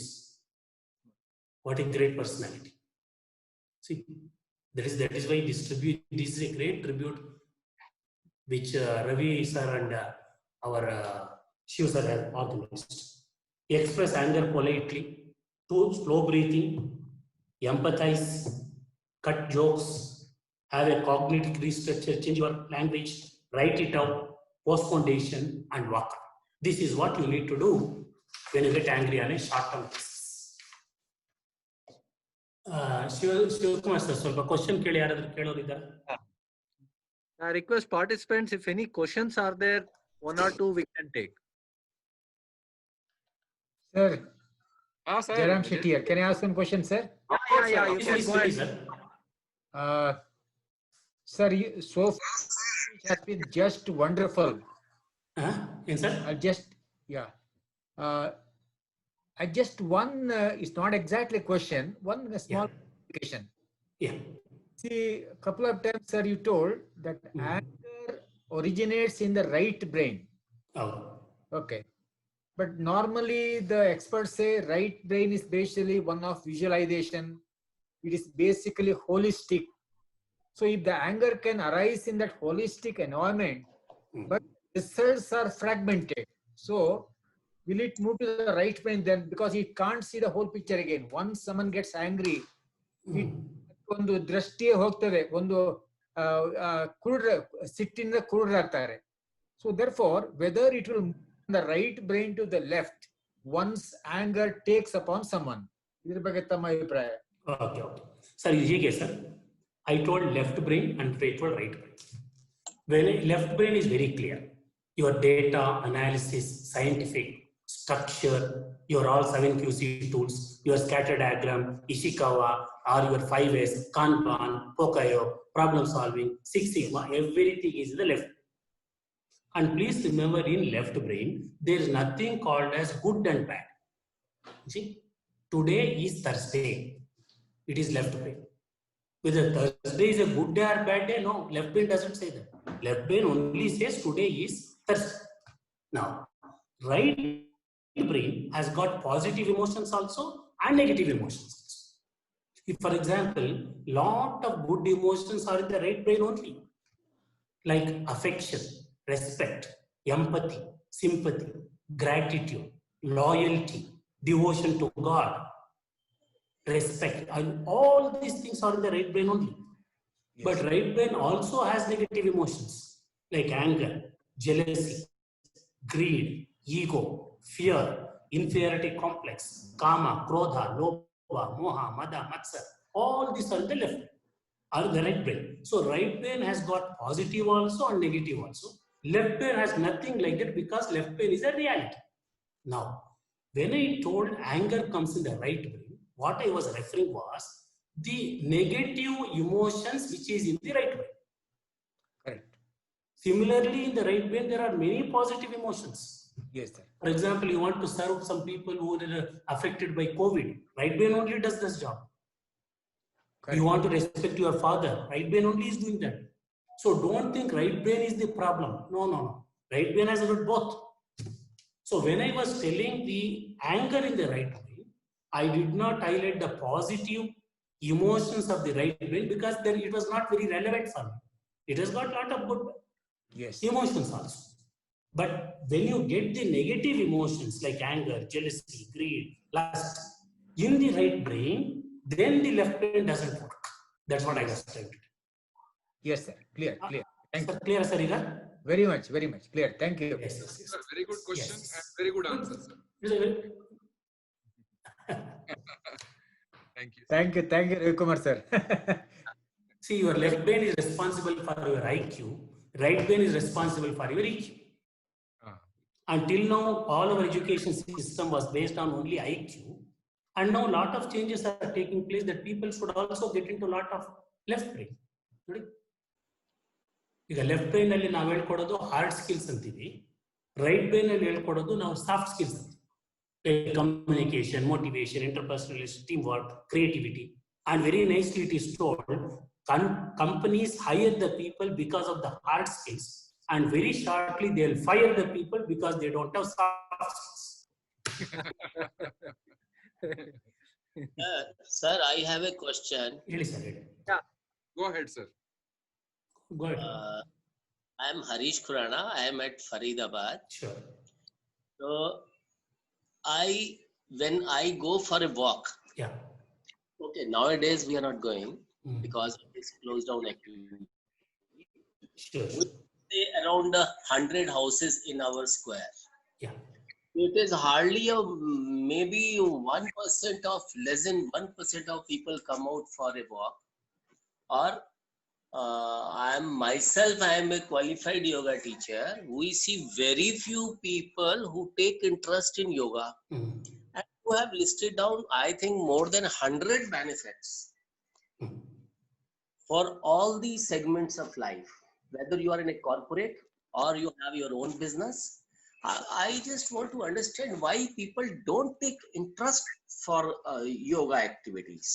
Speaker 4: What a great personality. See, that is why this is a great tribute which Ravi sir and our Shiv sir have organized. Express anger politely, to slow breathing, empathize, cut jokes, have a cognitive restructure, change your language, write it out, postpone decision, and walk out. This is what you need to do when you get angry on a short-term basis. Shivakumar sir, ಸ್ವಲ್ಪ question ಕೇಳಿ ಯಾರಾದ್ರೂ ಕೇಳೋರಿದ್ದಾರೆ?
Speaker 7: I request participants, if any questions are there, 1 or 2 we can take.
Speaker 1: Sir,
Speaker 2: Sir.
Speaker 1: Jairam Shetty here. Can I ask some questions, sir?
Speaker 7: Yeah, you can go ahead.
Speaker 1: Sir, so far it has been just wonderful.
Speaker 4: Yes, sir?
Speaker 1: I just one, it's not exactly a question, one small clarification.
Speaker 4: Yeah.
Speaker 1: See, a couple of times, sir, you told that anger originates in the right brain.
Speaker 4: Oh.
Speaker 1: Okay. But normally the experts say right brain is basically one of visualization. It is basically holistic. So if the anger can arise in that holistic environment, but results are fragmented. So will it move to the right brain then? Because it can't see the whole picture again. Once someone gets angry, ಒಂದು ದೃಷ್ಟಿಯೇ ಹೋಗ್ತದೆ, ಒಂದು ಸಿಟ್ಟಿಂದ ಕುರುಡರಾಗ್ತಾರೆ. So therefore, whether it will move from the right brain to the left once anger takes upon someone. ಇದ್ರ ಬಗ್ಗೆ ತಮ್ಮ ಅಭಿಪ್ರಾಯ?
Speaker 4: Okay. Sir, ಹೀಗೆ sir, I told left brain and I told right brain. When left brain is very clear, your data analysis, scientific structure, your all 7 QC tools, your scatter diagram, Ishikawa, or your 5S, Kanban, Pokayo, problem solving, 6 Sigma, everything is in the left. And please remember, in left brain, there is nothing called as good and bad. See, today is Thursday. It is left brain. Whether Thursday is a good day or bad day, no, left brain doesn't say that. Left brain only says today is Thursday. Now, right brain has got positive emotions also and negative emotions. If, for example, lot of good emotions are in the right brain only, like affection, respect, empathy, sympathy, gratitude, loyalty, devotion to God. respect, and all these things are in the right brain only.
Speaker 1: Yes.
Speaker 4: But right brain also has negative emotions like anger, jealousy, greed, ego, fear, inferiority complex, kama, krodha, lobha, moha, mada, matsar. All these are in the left brain, are in the right brain. So right brain has got positive also and negative also. Left brain has nothing like that because left brain is a reality. Now, when I told anger comes in the right brain, what I was referring was the negative emotions which is in the right brain.
Speaker 1: Correct.
Speaker 4: Similarly, in the right brain, there are many positive emotions.
Speaker 1: Yes, sir.
Speaker 4: For example, you want to serve some people who are affected by COVID. Right brain only does this job.
Speaker 1: Correct.
Speaker 4: You want to respect your father. Right brain only is doing that. So don't think right brain is the problem. No, no, no. Right brain has got both. So when I was telling the anger in the right brain, I did not highlight the positive emotions of the right brain because then it was not very relevant for me. It has got a lot of good
Speaker 1: Yes.
Speaker 4: emotions also. But when you get the negative emotions like anger, jealousy, greed, lust in the right brain, then the left brain doesn't work. That's what I was trying to do.
Speaker 1: Yes, sir. Clear. Clear. Thank you.
Speaker 4: Sir, clear, Sarira?
Speaker 1: Very much. Very much clear. Thank you.
Speaker 4: Yes, yes, yes.
Speaker 2: Sir, very good question
Speaker 4: Yes.
Speaker 2: and very good answer, sir. Thank you.
Speaker 1: Thank you. Thank you, Ravi Kumar, sir.
Speaker 4: See, your left brain is responsible for your IQ, right brain is responsible for your EQ. Until now, all our education system was based on only IQ, and now a lot of changes are taking place that people should also get into a lot of left brain. ಈಗ left brain ಅಲ್ಲಿ ನಾವು ಹೇಳ್ಕೊಡೋದು hard skills ಅಂತೀವಿ, right brain ಅಲ್ಲಿ ಹೇಳ್ಕೊಡೋದು ನಾವು soft skills ಅಂತೀವಿ, communication, motivation, interpersonal, team work, creativity. And very nicely it is told, companies hire the people because of the hard skills, and very shortly they'll fire the people because they don't have soft skills.
Speaker 8: Sir, I have a question.
Speaker 4: Really, sir.
Speaker 2: Go ahead, sir.
Speaker 4: Go ahead.
Speaker 8: I am Harish Khurana. I am at Faridabad.
Speaker 4: Sure.
Speaker 8: So, when I go for a walk,
Speaker 4: Yeah.
Speaker 8: okay, nowadays we are not going
Speaker 4: Mm.
Speaker 8: because of this closed down activity.
Speaker 4: Sure.
Speaker 8: We stay around 100 houses in our square.
Speaker 4: Yeah.
Speaker 8: It is hardly maybe 1% of, less than 1% of people come out for a walk. Or I am a qualified yoga teacher. We see very few people who take interest in yoga.
Speaker 4: Mm.
Speaker 8: And who have listed down, I think, more than 100 benefits for all these segments of life. Whether you are in a corporate or you have your own business, I just want to understand why people don't take interest for yoga activities.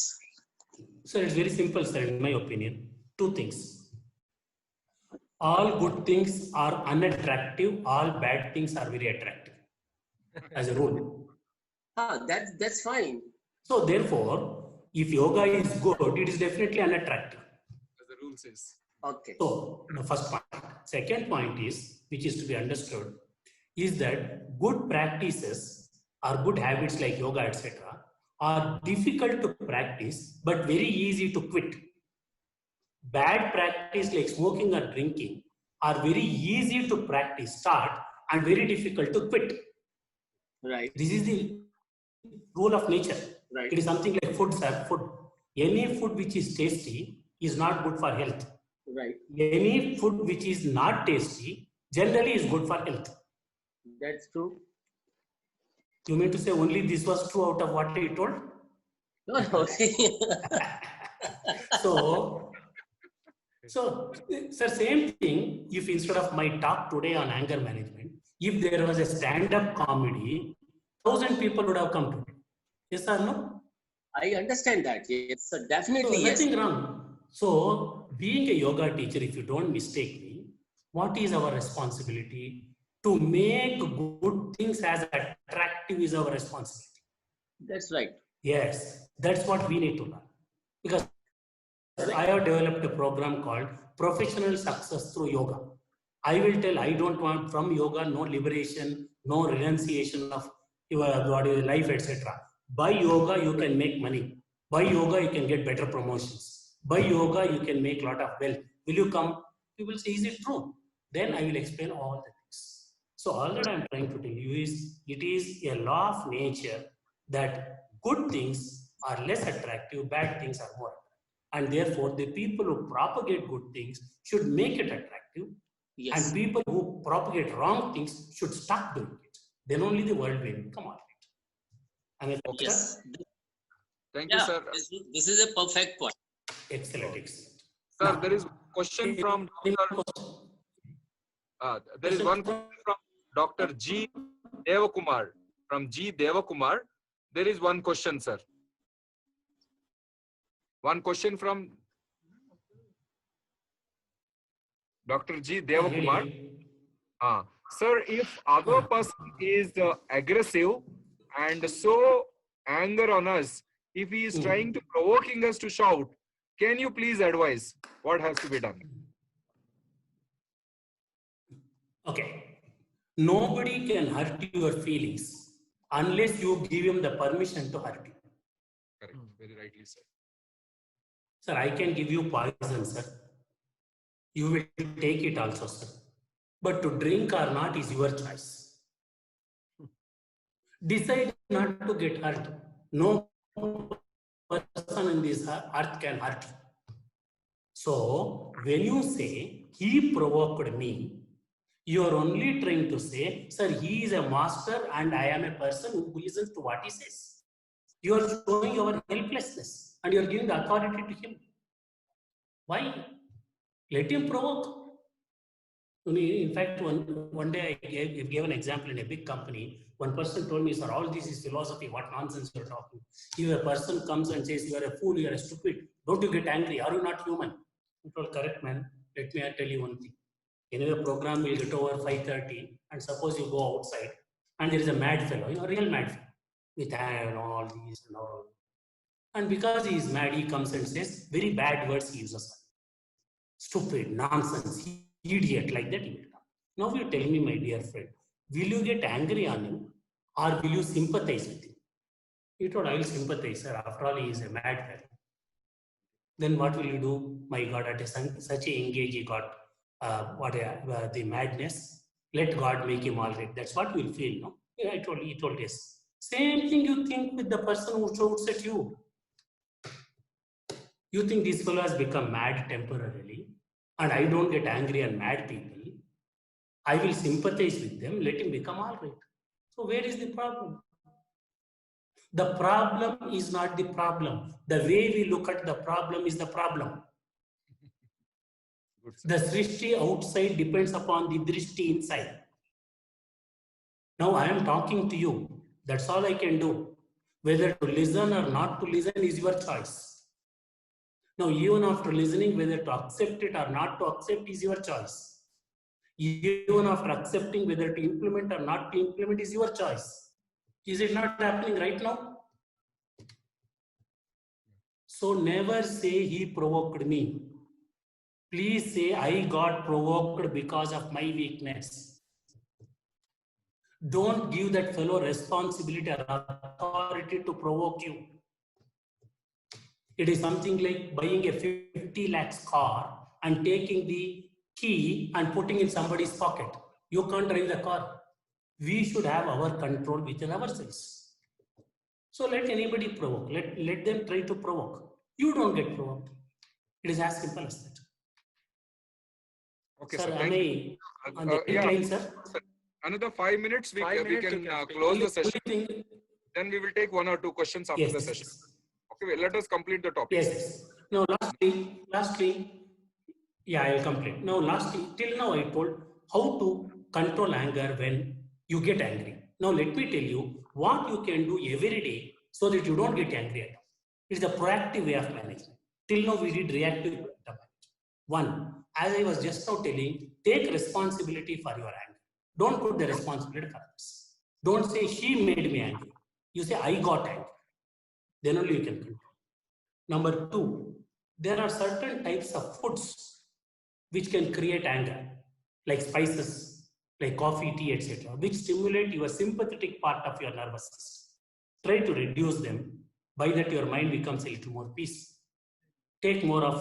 Speaker 4: So it's very simple, sir, in my opinion. Two things. All good things are unattractive, all bad things are very attractive, as a rule.
Speaker 8: That's fine.
Speaker 4: So therefore, if yoga is good, it is definitely unattractive.
Speaker 2: As the rule says.
Speaker 8: Okay.
Speaker 4: So the first point. Second point is, which is to be understood, is that good practices or good habits like yoga, etc., are difficult to practice but very easy to quit. Bad practice like smoking or drinking are very easy to practice, start, and very difficult to quit.
Speaker 8: Right.
Speaker 4: This is the rule of nature.
Speaker 8: Right.
Speaker 4: It is something like food, sir. Food. Any food which is tasty is not good for health.
Speaker 8: Right.
Speaker 4: Any food which is not tasty generally is good for health.
Speaker 8: That's true.
Speaker 4: You mean to say only this was true out of what I told?
Speaker 8: No, no.
Speaker 4: So, sir, same thing. If instead of my talk today on anger management, if there was a stand-up comedy, 1,000 people would have come to it. Yes or no?
Speaker 8: I understand that. Yes, so definitely
Speaker 4: So
Speaker 8: yes.
Speaker 4: nothing wrong. So, being a yoga teacher, if you don't mistake me, what is our responsibility? To make good things as attractive is our responsibility.
Speaker 8: That's right.
Speaker 4: Yes, that's what we need to learn. Because I have developed a program called Professional Success Through Yoga. I will tell, I don't want from yoga, no liberation, no renunciation of your body, life, etc. By yoga, you can make money. By yoga, you can get better promotions. By yoga, you can make a lot of wealth. Will you come? You will say, is it true? Then I will explain all the things. So all that I'm trying to tell you is, it is a law of nature that good things are less attractive, bad things are more attractive. And therefore, the people who propagate good things should make it attractive.
Speaker 8: Yes.
Speaker 4: And people who propagate wrong things should stop doing it. Then only the world will come on.
Speaker 8: Yes.
Speaker 2: Thank you,
Speaker 8: Yeah,
Speaker 2: sir.
Speaker 8: this is a perfect point.
Speaker 4: Excellent, excellent.
Speaker 2: Sir,
Speaker 4: Now,
Speaker 2: there is a question from Dr. G. Devakumar. From G. Devakumar, there is one question, sir. One question from Dr. G. Devakumar. Sir, if other person is aggressive and so anger on us, if he is trying to provoking us to shout, can you please advise what has to be done?
Speaker 4: Okay. Nobody can hurt your feelings unless you give him the permission to hurt you.
Speaker 2: Correct. Very rightly said.
Speaker 4: Sir, I can give you poison, sir. You will take it also, sir. But to drink or not is your choice. Decide not to get hurt. No person in this earth can hurt you. So, when you say, he provoked me, you are only trying to say, sir, he is a master and I am a person who listens to what he says. You are showing your helplessness and you are giving the authority to him. Why? Let him provoke. In fact, one day I gave an example in a big company. One person told me, sir, all this is philosophy. What nonsense you're talking. If a person comes and says, you are a fool, you are a stupid, don't you get angry? Are you not human? I told, correct, man. Let me tell you one thing. Anyway, program will get over 5:30, and suppose you go outside and there is a mad fellow, real mad fellow, with all these and all. And because he is mad, he comes and says very bad words he uses. Stupid, nonsense, idiot, like that. Now you tell me, my dear friend, will you get angry on him or will you sympathize with him? He told, I will sympathize, sir. After all, he is a mad fellow. Then what will you do? My God, at such a engage, he got the madness. Let God make him all right. That's what you will feel, no? Yeah, he told yes. Same thing you think with the person who shouts at you. You think this fellow has become mad temporarily, and I don't get angry on mad people. I will sympathize with them, let him become all right. So where is the problem? The problem is not the problem. The way we look at the problem is the problem. The Srishti outside depends upon the Drishti inside. Now I am talking to you. That's all I can do. Whether to listen or not to listen is your choice. Now, even after listening, whether to accept it or not to accept is your choice. Even after accepting, whether to implement or not to implement is your choice. Is it not happening right now? So never say he provoked me. Please say I got provoked because of my weakness. Don't give that fellow responsibility or authority to provoke you. It is something like buying a 50 lakhs car and taking the key and putting in somebody's pocket. You can't drive the car. We should have our control within ourselves. So let anybody provoke. Let them try to provoke. You don't get provoked. It is as simple as that.
Speaker 2: Okay,
Speaker 4: sir,
Speaker 2: sir. Thank you.
Speaker 4: On the decline, sir.
Speaker 2: Another 5 minutes, we can close the session. Then we will take 1 or 2 questions after the session. Okay, let us complete the topic.
Speaker 4: Yes. Now, lastly, yeah, I will complete. Now, lastly, till now I told how to control anger when you get angry. Now, let me tell you what you can do every day so that you don't get angry at all. It's a proactive way of management. Till now, we did reactive. One, as I was just now telling, take responsibility for your anger. Don't put the responsibility for others. Don't say, she made me angry. You say, I got angry. Then only you can control. Number 2, there are certain types of foods which can create anger, like spices, like coffee, tea, etc., which stimulate your sympathetic part of your nervous system. Try to reduce them By that, your mind becomes a little more peace. Take more of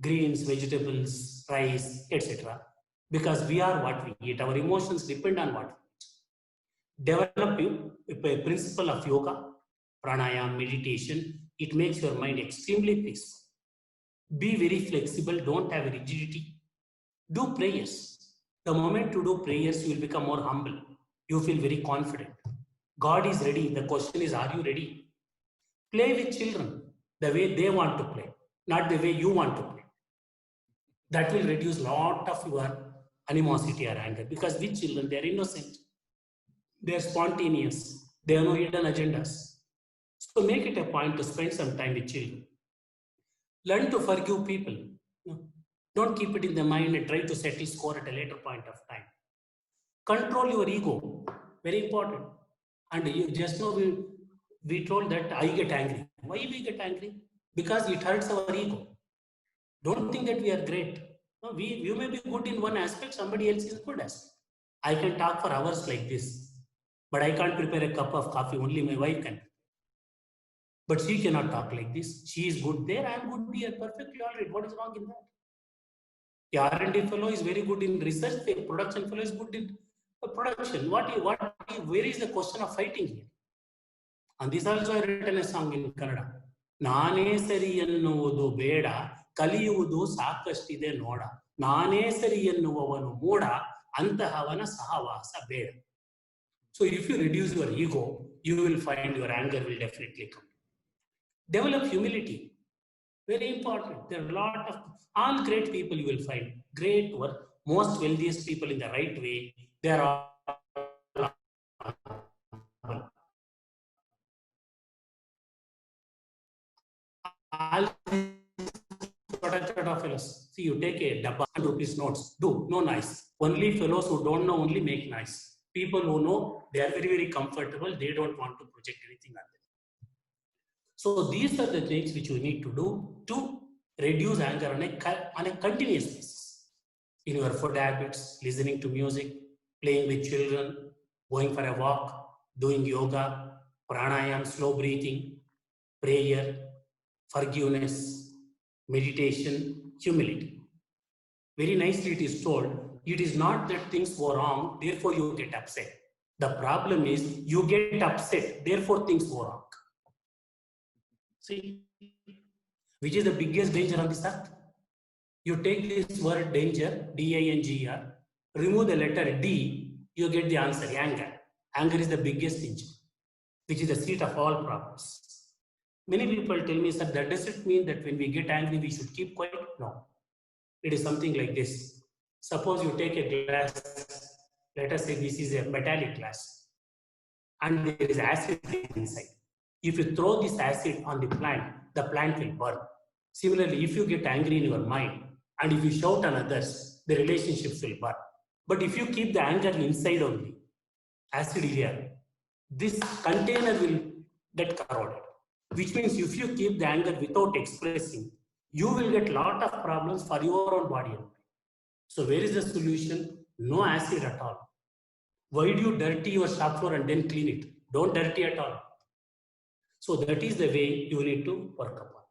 Speaker 4: greens, vegetables, rice, etc. Because we are what we eat. Our emotions depend on what we eat. Develop a principle of yoga, pranayama, meditation. It makes your mind extremely peaceful. Be very flexible. Don't have rigidity. Do prayers. The moment you do prayers, you will become more humble. You feel very confident. God is ready. The question is, are you ready? Play with children the way they want to play, not the way you want to play. That will reduce a lot of your animosity or anger, because with children, they are innocent. They are spontaneous. They have no hidden agendas. So make it a point to spend some time with children. Learn to forgive people. Don't keep it in the mind and try to settle score at a later point of time. Control your ego. Very important. And you just know we told that I get angry. Why we get angry? Because it hurts our ego. Don't think that we are great. No, you may be good in one aspect, somebody else is good aspect. I can talk for hours like this, but I can't prepare a cup of coffee, only my wife can. But she cannot talk like this. She is good there, I am good here, perfectly all right. What is wrong in that? The R&D fellow is very good in research, the production fellow is good in production. Where is the question of fighting here? And this also I written a song in Kannada. ನಾನೇ ಸರಿ ಎನ್ನುವುದು ಬೇಡ, ಕಲಿಯುವುದು ಸಾಕಷ್ಟಿದೆ ನೋಡ. ನಾನೇ ಸರಿ ಎನ್ನುವವನು ಮೂಢ, ಅಂತಹವನ ಸಹವಾಸ ಬೇಡ. So if you reduce your ego, you will find your anger will definitely come. Develop humility. Very important. There are a lot of all great people you will find. Great work. Most wealthiest people in the right way. They are all fellows. See, you take a dabba rupees notes. Do no nice. Only fellows who don't know only make nice. People who know, they are very, very comfortable. They don't want to project anything on them. So these are the things which you need to do to reduce anger on a continuous basis. In your food habits, listening to music, playing with children, going for a walk, doing yoga, pranayama, slow breathing, prayer, forgiveness, meditation, humility. Very nicely it is told, it is not that things go wrong, therefore you get upset. The problem is you get upset, therefore things go wrong. See, which is the biggest danger on this earth? You take this word danger, D-I-N-G-E-R, remove the letter D, you get the answer, anger. Anger is the biggest danger, which is the seat of all problems. Many people tell me, sir, that doesn't mean that when we get angry, we should keep quiet. No. It is something like this. Suppose you take a glass, let us say this is a metallic glass, and there is acid inside. If you throw this acid on the plant will burn. Similarly, if you get angry in your mind, and if you shout on others, the relationships will burn. But if you keep the anger inside only, acid here, this container will get corroded. Which means if you keep the anger without expressing, you will get a lot of problems for your own body and mind. So where is the solution? No acid at all. Why do you dirty your shop floor and then clean it? Don't dirty at all. So that is the way you need to work upon.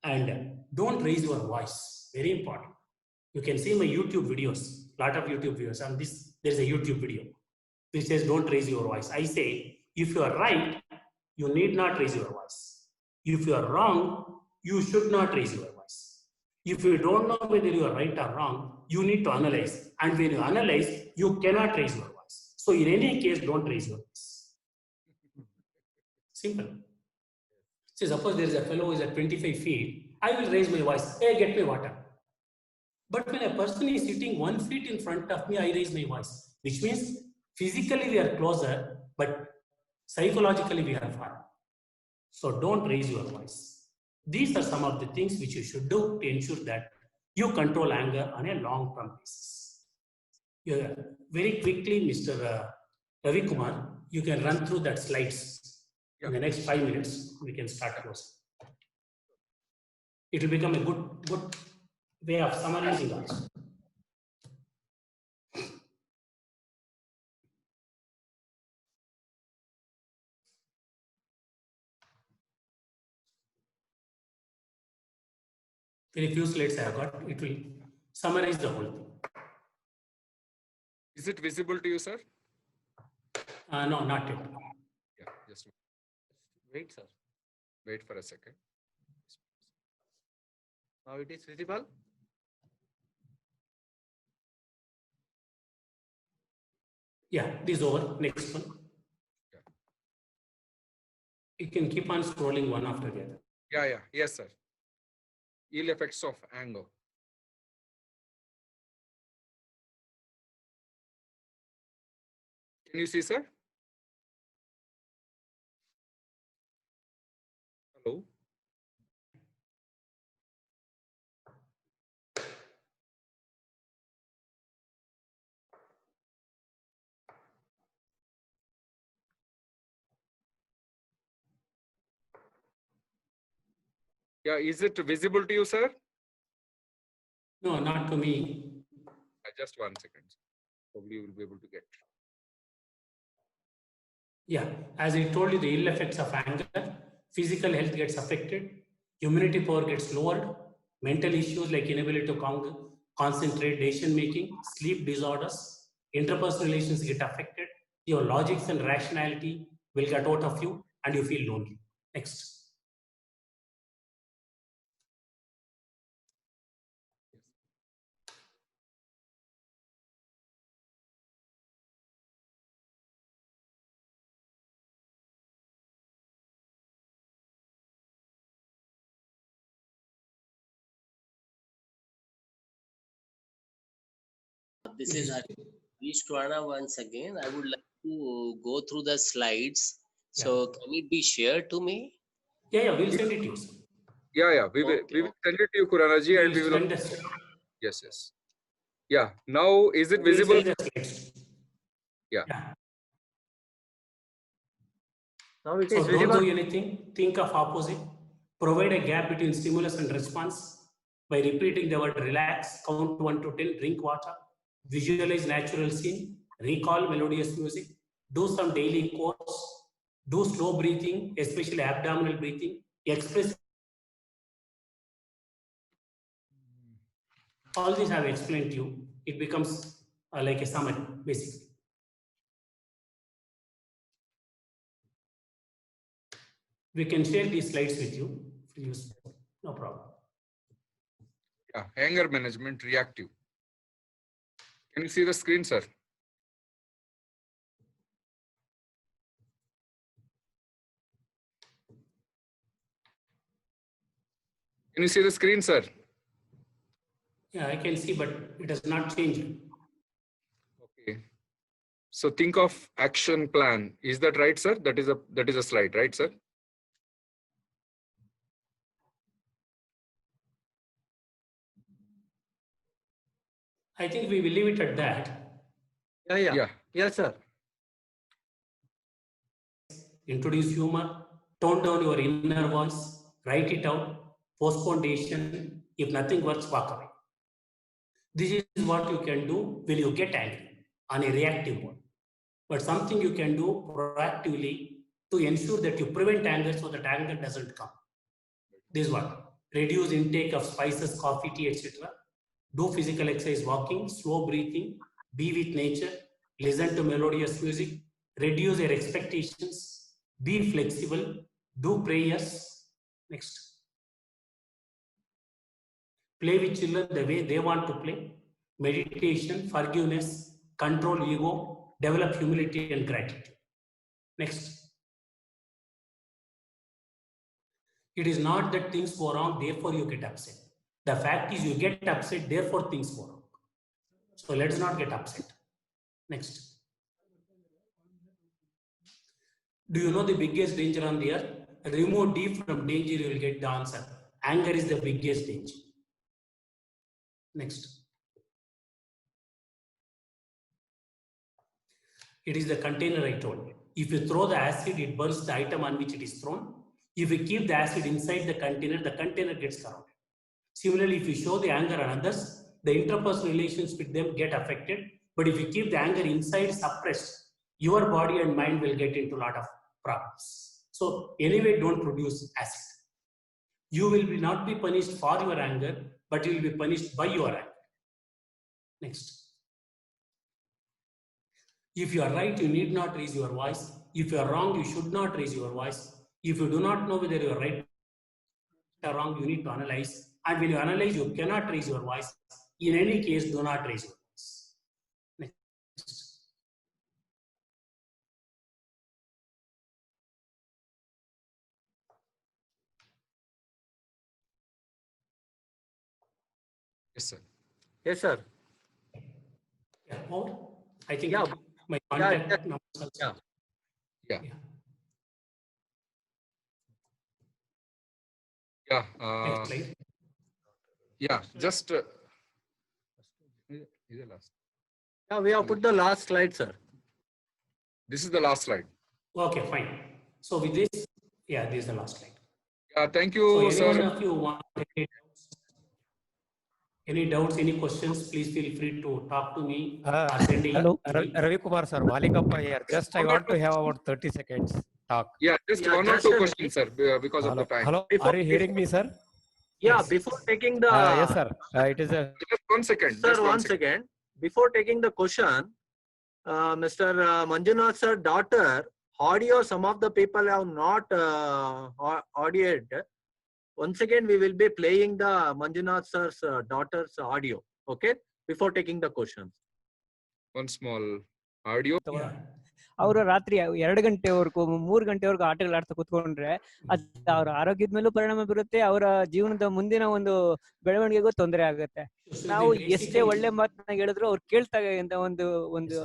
Speaker 4: And don't raise your voice. Very important. You can see my YouTube videos, lot of YouTube videos. On this, there's a YouTube video which says don't raise your voice. I say, if you are right, you need not raise your voice. If you are wrong, you should not raise your voice. If you don't know whether you are right or wrong, you need to analyze. And when you analyze, you cannot raise your voice. So in any case, don't raise your voice. Simple. See, suppose there is a fellow who is at 25 feet, I will raise my voice, hey, get me water. But when a person is sitting 1 feet in front of me, I raise my voice, which means physically we are closer, but psychologically we are far. So don't raise your voice. These are some of the things which you should do to ensure that you control anger on a long-term basis. Yeah, very quickly, Mr. Ravi Kumar, you can run through that slides. In the next 5 minutes, we can start closing. It will become a good way of summarizing also. Very few slides I have got. It will summarize the whole thing.
Speaker 2: Is it visible to you, sir?
Speaker 4: No, not yet.
Speaker 2: Yeah, just
Speaker 7: Wait, sir.
Speaker 2: wait for a second.
Speaker 7: Now it is visible.
Speaker 4: Yeah, this is over. Next one.
Speaker 2: Yeah.
Speaker 4: You can keep on scrolling one after the other.
Speaker 2: Yeah. Yes, sir. Ill effects of anger. Can you see, sir? Hello? Yeah, is it visible to you, sir?
Speaker 4: No, not to me.
Speaker 2: Just 1 second. Probably you will be able to get.
Speaker 4: Yeah, as I told you, the ill effects of anger, physical health gets affected, immunity power gets lowered, mental issues like inability to concentrate, decision making, sleep disorders, interpersonal relations get affected, your logics and rationality will get out of you, and you feel lonely. Next.
Speaker 8: This is Harish Tuana once again. I would like to go through the slides. So can it be shared to me?
Speaker 4: Yeah, we'll send it to you. Sir.
Speaker 2: Yeah. We will send it to you, Kuranaji, and we will.
Speaker 4: Send us.
Speaker 2: Yes. Yeah. Now, is it
Speaker 4: We'll
Speaker 2: visible?
Speaker 4: send the slides.
Speaker 2: Yeah.
Speaker 7: Now it
Speaker 4: So
Speaker 7: is
Speaker 4: don't
Speaker 7: visible.
Speaker 4: do anything. Think of opposite. Provide a gap between stimulus and response by repeating the word relax, count 1 to 10, drink water, visualize natural scene, recall melodious music, do some daily course, do slow breathing, especially abdominal breathing, express. All these I have explained to you. It becomes like a summary, basically. We can share these slides with you. No problem.
Speaker 2: Yeah. Anger management, reactive. Can you see the screen, sir? Can you see the screen, sir?
Speaker 4: Yeah, I can see, but it has not changed.
Speaker 2: Okay. So think of action plan. Is that right, sir? That is a slide, right, sir?
Speaker 4: I think we will leave it at that.
Speaker 7: Yeah. Yes, sir.
Speaker 4: Introduce humor, tone down your inner voice, write it out, postpone decision. If nothing works, walk away. This is what you can do when you get angry on a reactive mode. But something you can do proactively to ensure that you prevent anger so that anger doesn't come. This is what? Reduce intake of spices, coffee, tea, etc. Do physical exercise, walking, slow breathing, be with nature, listen to melodious music, reduce your expectations, be flexible, do prayers. Next. Play with children the way they want to play. Meditation, forgiveness, control ego, develop humility and gratitude. Next. It is not that things go wrong, therefore you get upset. The fact is you get upset, therefore things go wrong. So let's not get upset. Next. Do you know the biggest danger on the earth? Remove D from danger, you will get the answer. Anger is the biggest danger. Next. It is the container I told. If you throw the acid, it burns the item on which it is thrown. If you keep the acid inside the container gets corroded. Similarly, if you show the anger on others, the interpersonal relations with them get affected. But if you keep the anger inside suppressed, your body and mind will get into a lot of problems. So anyway, don't produce acid. You will not be punished for your anger, but you will be punished by your anger. Next. If you are right, you need not raise your voice. If you are wrong, you should not raise your voice. If you do not know whether you are right or wrong, you need to analyze. And when you analyze, you cannot raise your voice. In any case, do not raise your voice. Next.
Speaker 2: Yes, sir.
Speaker 7: Yes, sir.
Speaker 4: Yeah, more? I think
Speaker 7: Yeah.
Speaker 4: my
Speaker 7: Yeah,
Speaker 4: contact numbers also.
Speaker 7: yeah.
Speaker 2: Yeah.
Speaker 4: Yeah.
Speaker 2: Yeah.
Speaker 4: Next slide.
Speaker 2: Yeah. Just. Is it last?
Speaker 7: Yeah, we have put the last slide, sir.
Speaker 2: This is the last slide.
Speaker 4: Okay, fine. So with this, yeah, this is the last slide.
Speaker 2: Yeah. Thank
Speaker 4: So
Speaker 2: you,
Speaker 4: any
Speaker 2: sir.
Speaker 4: one of you want any doubts, any questions, please feel free to talk to me or send an email.
Speaker 6: Ravi Kumar sir, Malikappa here. Just I want to have about 30 seconds talk.
Speaker 2: Yeah. Just
Speaker 7: Yeah,
Speaker 2: one or
Speaker 7: just
Speaker 2: two
Speaker 7: a
Speaker 2: questions, sir, because of
Speaker 6: Hello,
Speaker 2: the time.
Speaker 6: hello.
Speaker 7: Before-
Speaker 6: Are you hearing me, sir?
Speaker 7: Yeah,
Speaker 4: Yes.
Speaker 7: before taking the
Speaker 6: Yes, sir. It is a
Speaker 2: Just 1 second.
Speaker 7: sir,
Speaker 2: Just
Speaker 7: one second. Before taking the question, Mr. Manjunath sir daughter audio. Some of the people have not audioed. Once again, we will be playing the Manjunath sir's daughter's audio. Okay, before taking the questions.
Speaker 2: One small audio.
Speaker 4: Yeah.
Speaker 9: ಅವರು ರಾತ್ರಿ 2 ಗಂಟೆವರೆಗೂ 3 ಗಂಟೆವರೆಗೂ ಆಟಗಳು ಆಡ್ತಾ ಕೂತ್ಕೊಂಡ್ರೆ ಅದು ಅವರ ಆರೋಗ್ಯದ ಮೇಲೂ ಪರಿಣಾಮ ಬೀರುತ್ತೆ, ಅವರ ಜೀವನದ ಮುಂದಿನ ಒಂದು ಬೆಳವಣಿಗೆಗೂ ತೊಂದರೆ ಆಗುತ್ತೆ. ನಾವು ಎಷ್ಟೇ ಒಳ್ಳೆ ಮಾತನ್ನ ಹೇಳಿದ್ರು ಅವ್ರು ಕೇಳ್ತಾ ಅಂತ ಒಂದು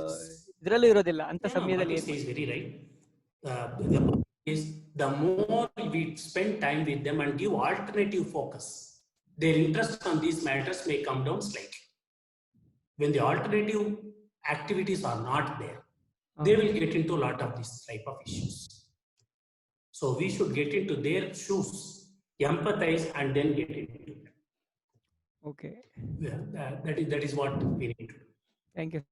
Speaker 9: ಇದ್ರಲ್ಲೂ ಇರೋದಿಲ್ಲ ಅಂತ ಸಮಯದಲ್ಲಿ.
Speaker 4: The more we spend time with them and give alternative focus, their interest on these matters may come down slightly. When the alternative activities are not there, they will get into a lot of these type of issues. So we should get into their shoes, empathize, and then get into it.
Speaker 9: Okay.
Speaker 4: Yeah, that is what we need to do.
Speaker 9: Thank you,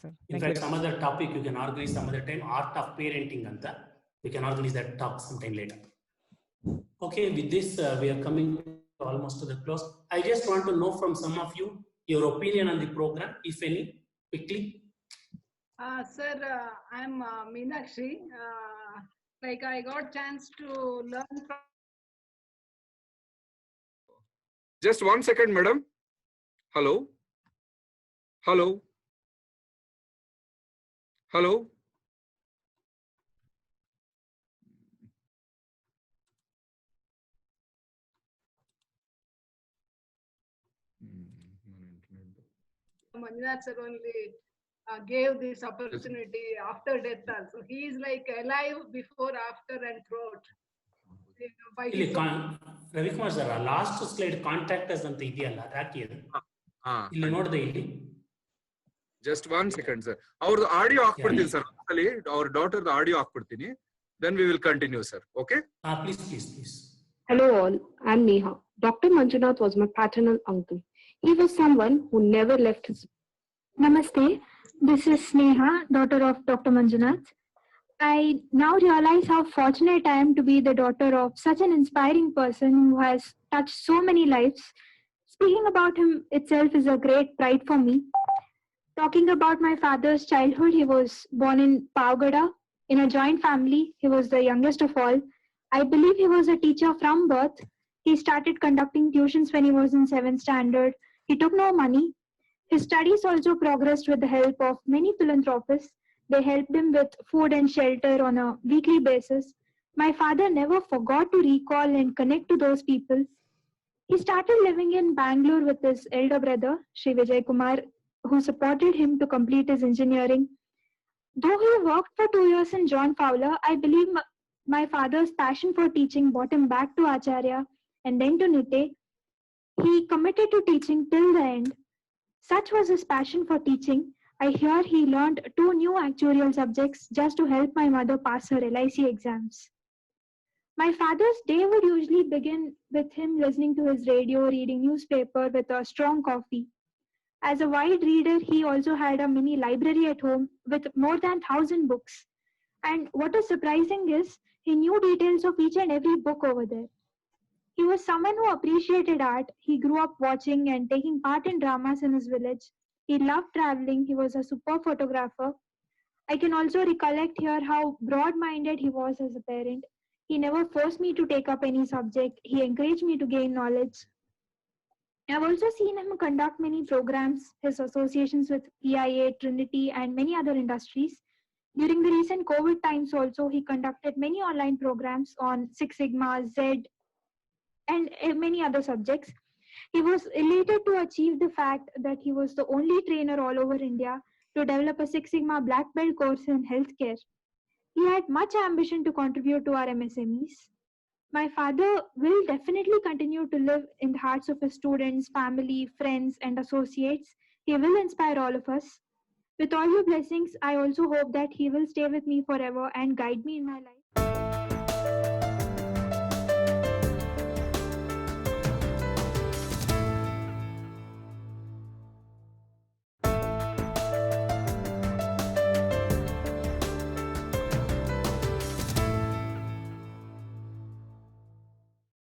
Speaker 9: sir.
Speaker 4: In fact, some other topic you can organize some other time. Art of parenting, anta. We can organize that talk sometime later. Okay, with this we are coming almost to the close. I just want to know from some of you your opinion on the program, if any, quickly.
Speaker 10: Sir, I'm Meenakshi. Like I got chance to learn from.
Speaker 2: Just 1 second, madam. Hello. Hello. Hello.
Speaker 10: Manjunath sir only gave this opportunity after death also. He is like alive before, after, and throughout. By
Speaker 4: ಇಲ್ಲಿ
Speaker 10: his
Speaker 4: Ravikumar sir last slide contact us ಅಂತ ಇದೆಯಲ್ಲ ಅದಾಕಿ ಅದು ಇಲ್ಲಿ ನೋಡಿದೆ ಇಲ್ಲಿ
Speaker 2: Just 1 second, sir. Our audio ಹಾಕ್ಬಿಡ್ತೀನಿ sir. Our daughter the audio ಹಾಕ್ಬಿಡ್ತೀನಿ. Then we will continue, sir. Okay?
Speaker 4: Please.
Speaker 11: Hello all, I'm Neha. Dr. Manjunath was my paternal uncle. He was someone who never left his...
Speaker 12: Namaste. This is Neha, daughter of Dr. Manjunath. I now realize how fortunate I am to be the daughter of such an inspiring person who has touched so many lives. Speaking about him itself is a great pride for me. Talking about my father's childhood, he was born in Pavgada in a joint family. He was the youngest of all. I believe he was a teacher from birth. He started conducting tuitions when he was in 7th standard. He took no money. His studies also progressed with the help of many philanthropists. They helped him with food and shelter on a weekly basis. My father never forgot to recall and connect to those people. He started living in Bangalore with his elder brother, Sri Vijay Kumar, who supported him to complete his engineering. Though he worked for 2 years in John Fowler, I believe my father's passion for teaching brought him back to Acharya and then to Nitte. He committed to teaching till the end. Such was his passion for teaching. I hear he learned 2 new actuarial subjects just to help my mother pass her LIC exams. My father's day would usually begin with him listening to his radio, reading newspaper with a strong coffee. As a wide reader, he also had a mini library at home with more than 1,000 books. And what is surprising is he knew details of each and every book over there. He was someone who appreciated art. He grew up watching and taking part in dramas in his village. He loved traveling. He was a superb photographer. I can also recollect here how broad-minded he was as a parent. He never forced me to take up any subject. He encouraged me to gain knowledge. I've also seen him conduct many programs, his associations with PIA, Trinity, and many other industries. During the recent COVID times also, he conducted many online programs on Six Sigma, Z, and many other subjects. He was elated to achieve the fact that he was the only trainer all over India to develop a Six Sigma black belt course in healthcare. He had much ambition to contribute to our MSMEs. My father will definitely continue to live in the hearts of his students, family, friends, and associates. He will inspire all of us. With all your blessings, I also hope that he will stay with me forever and guide me in my life.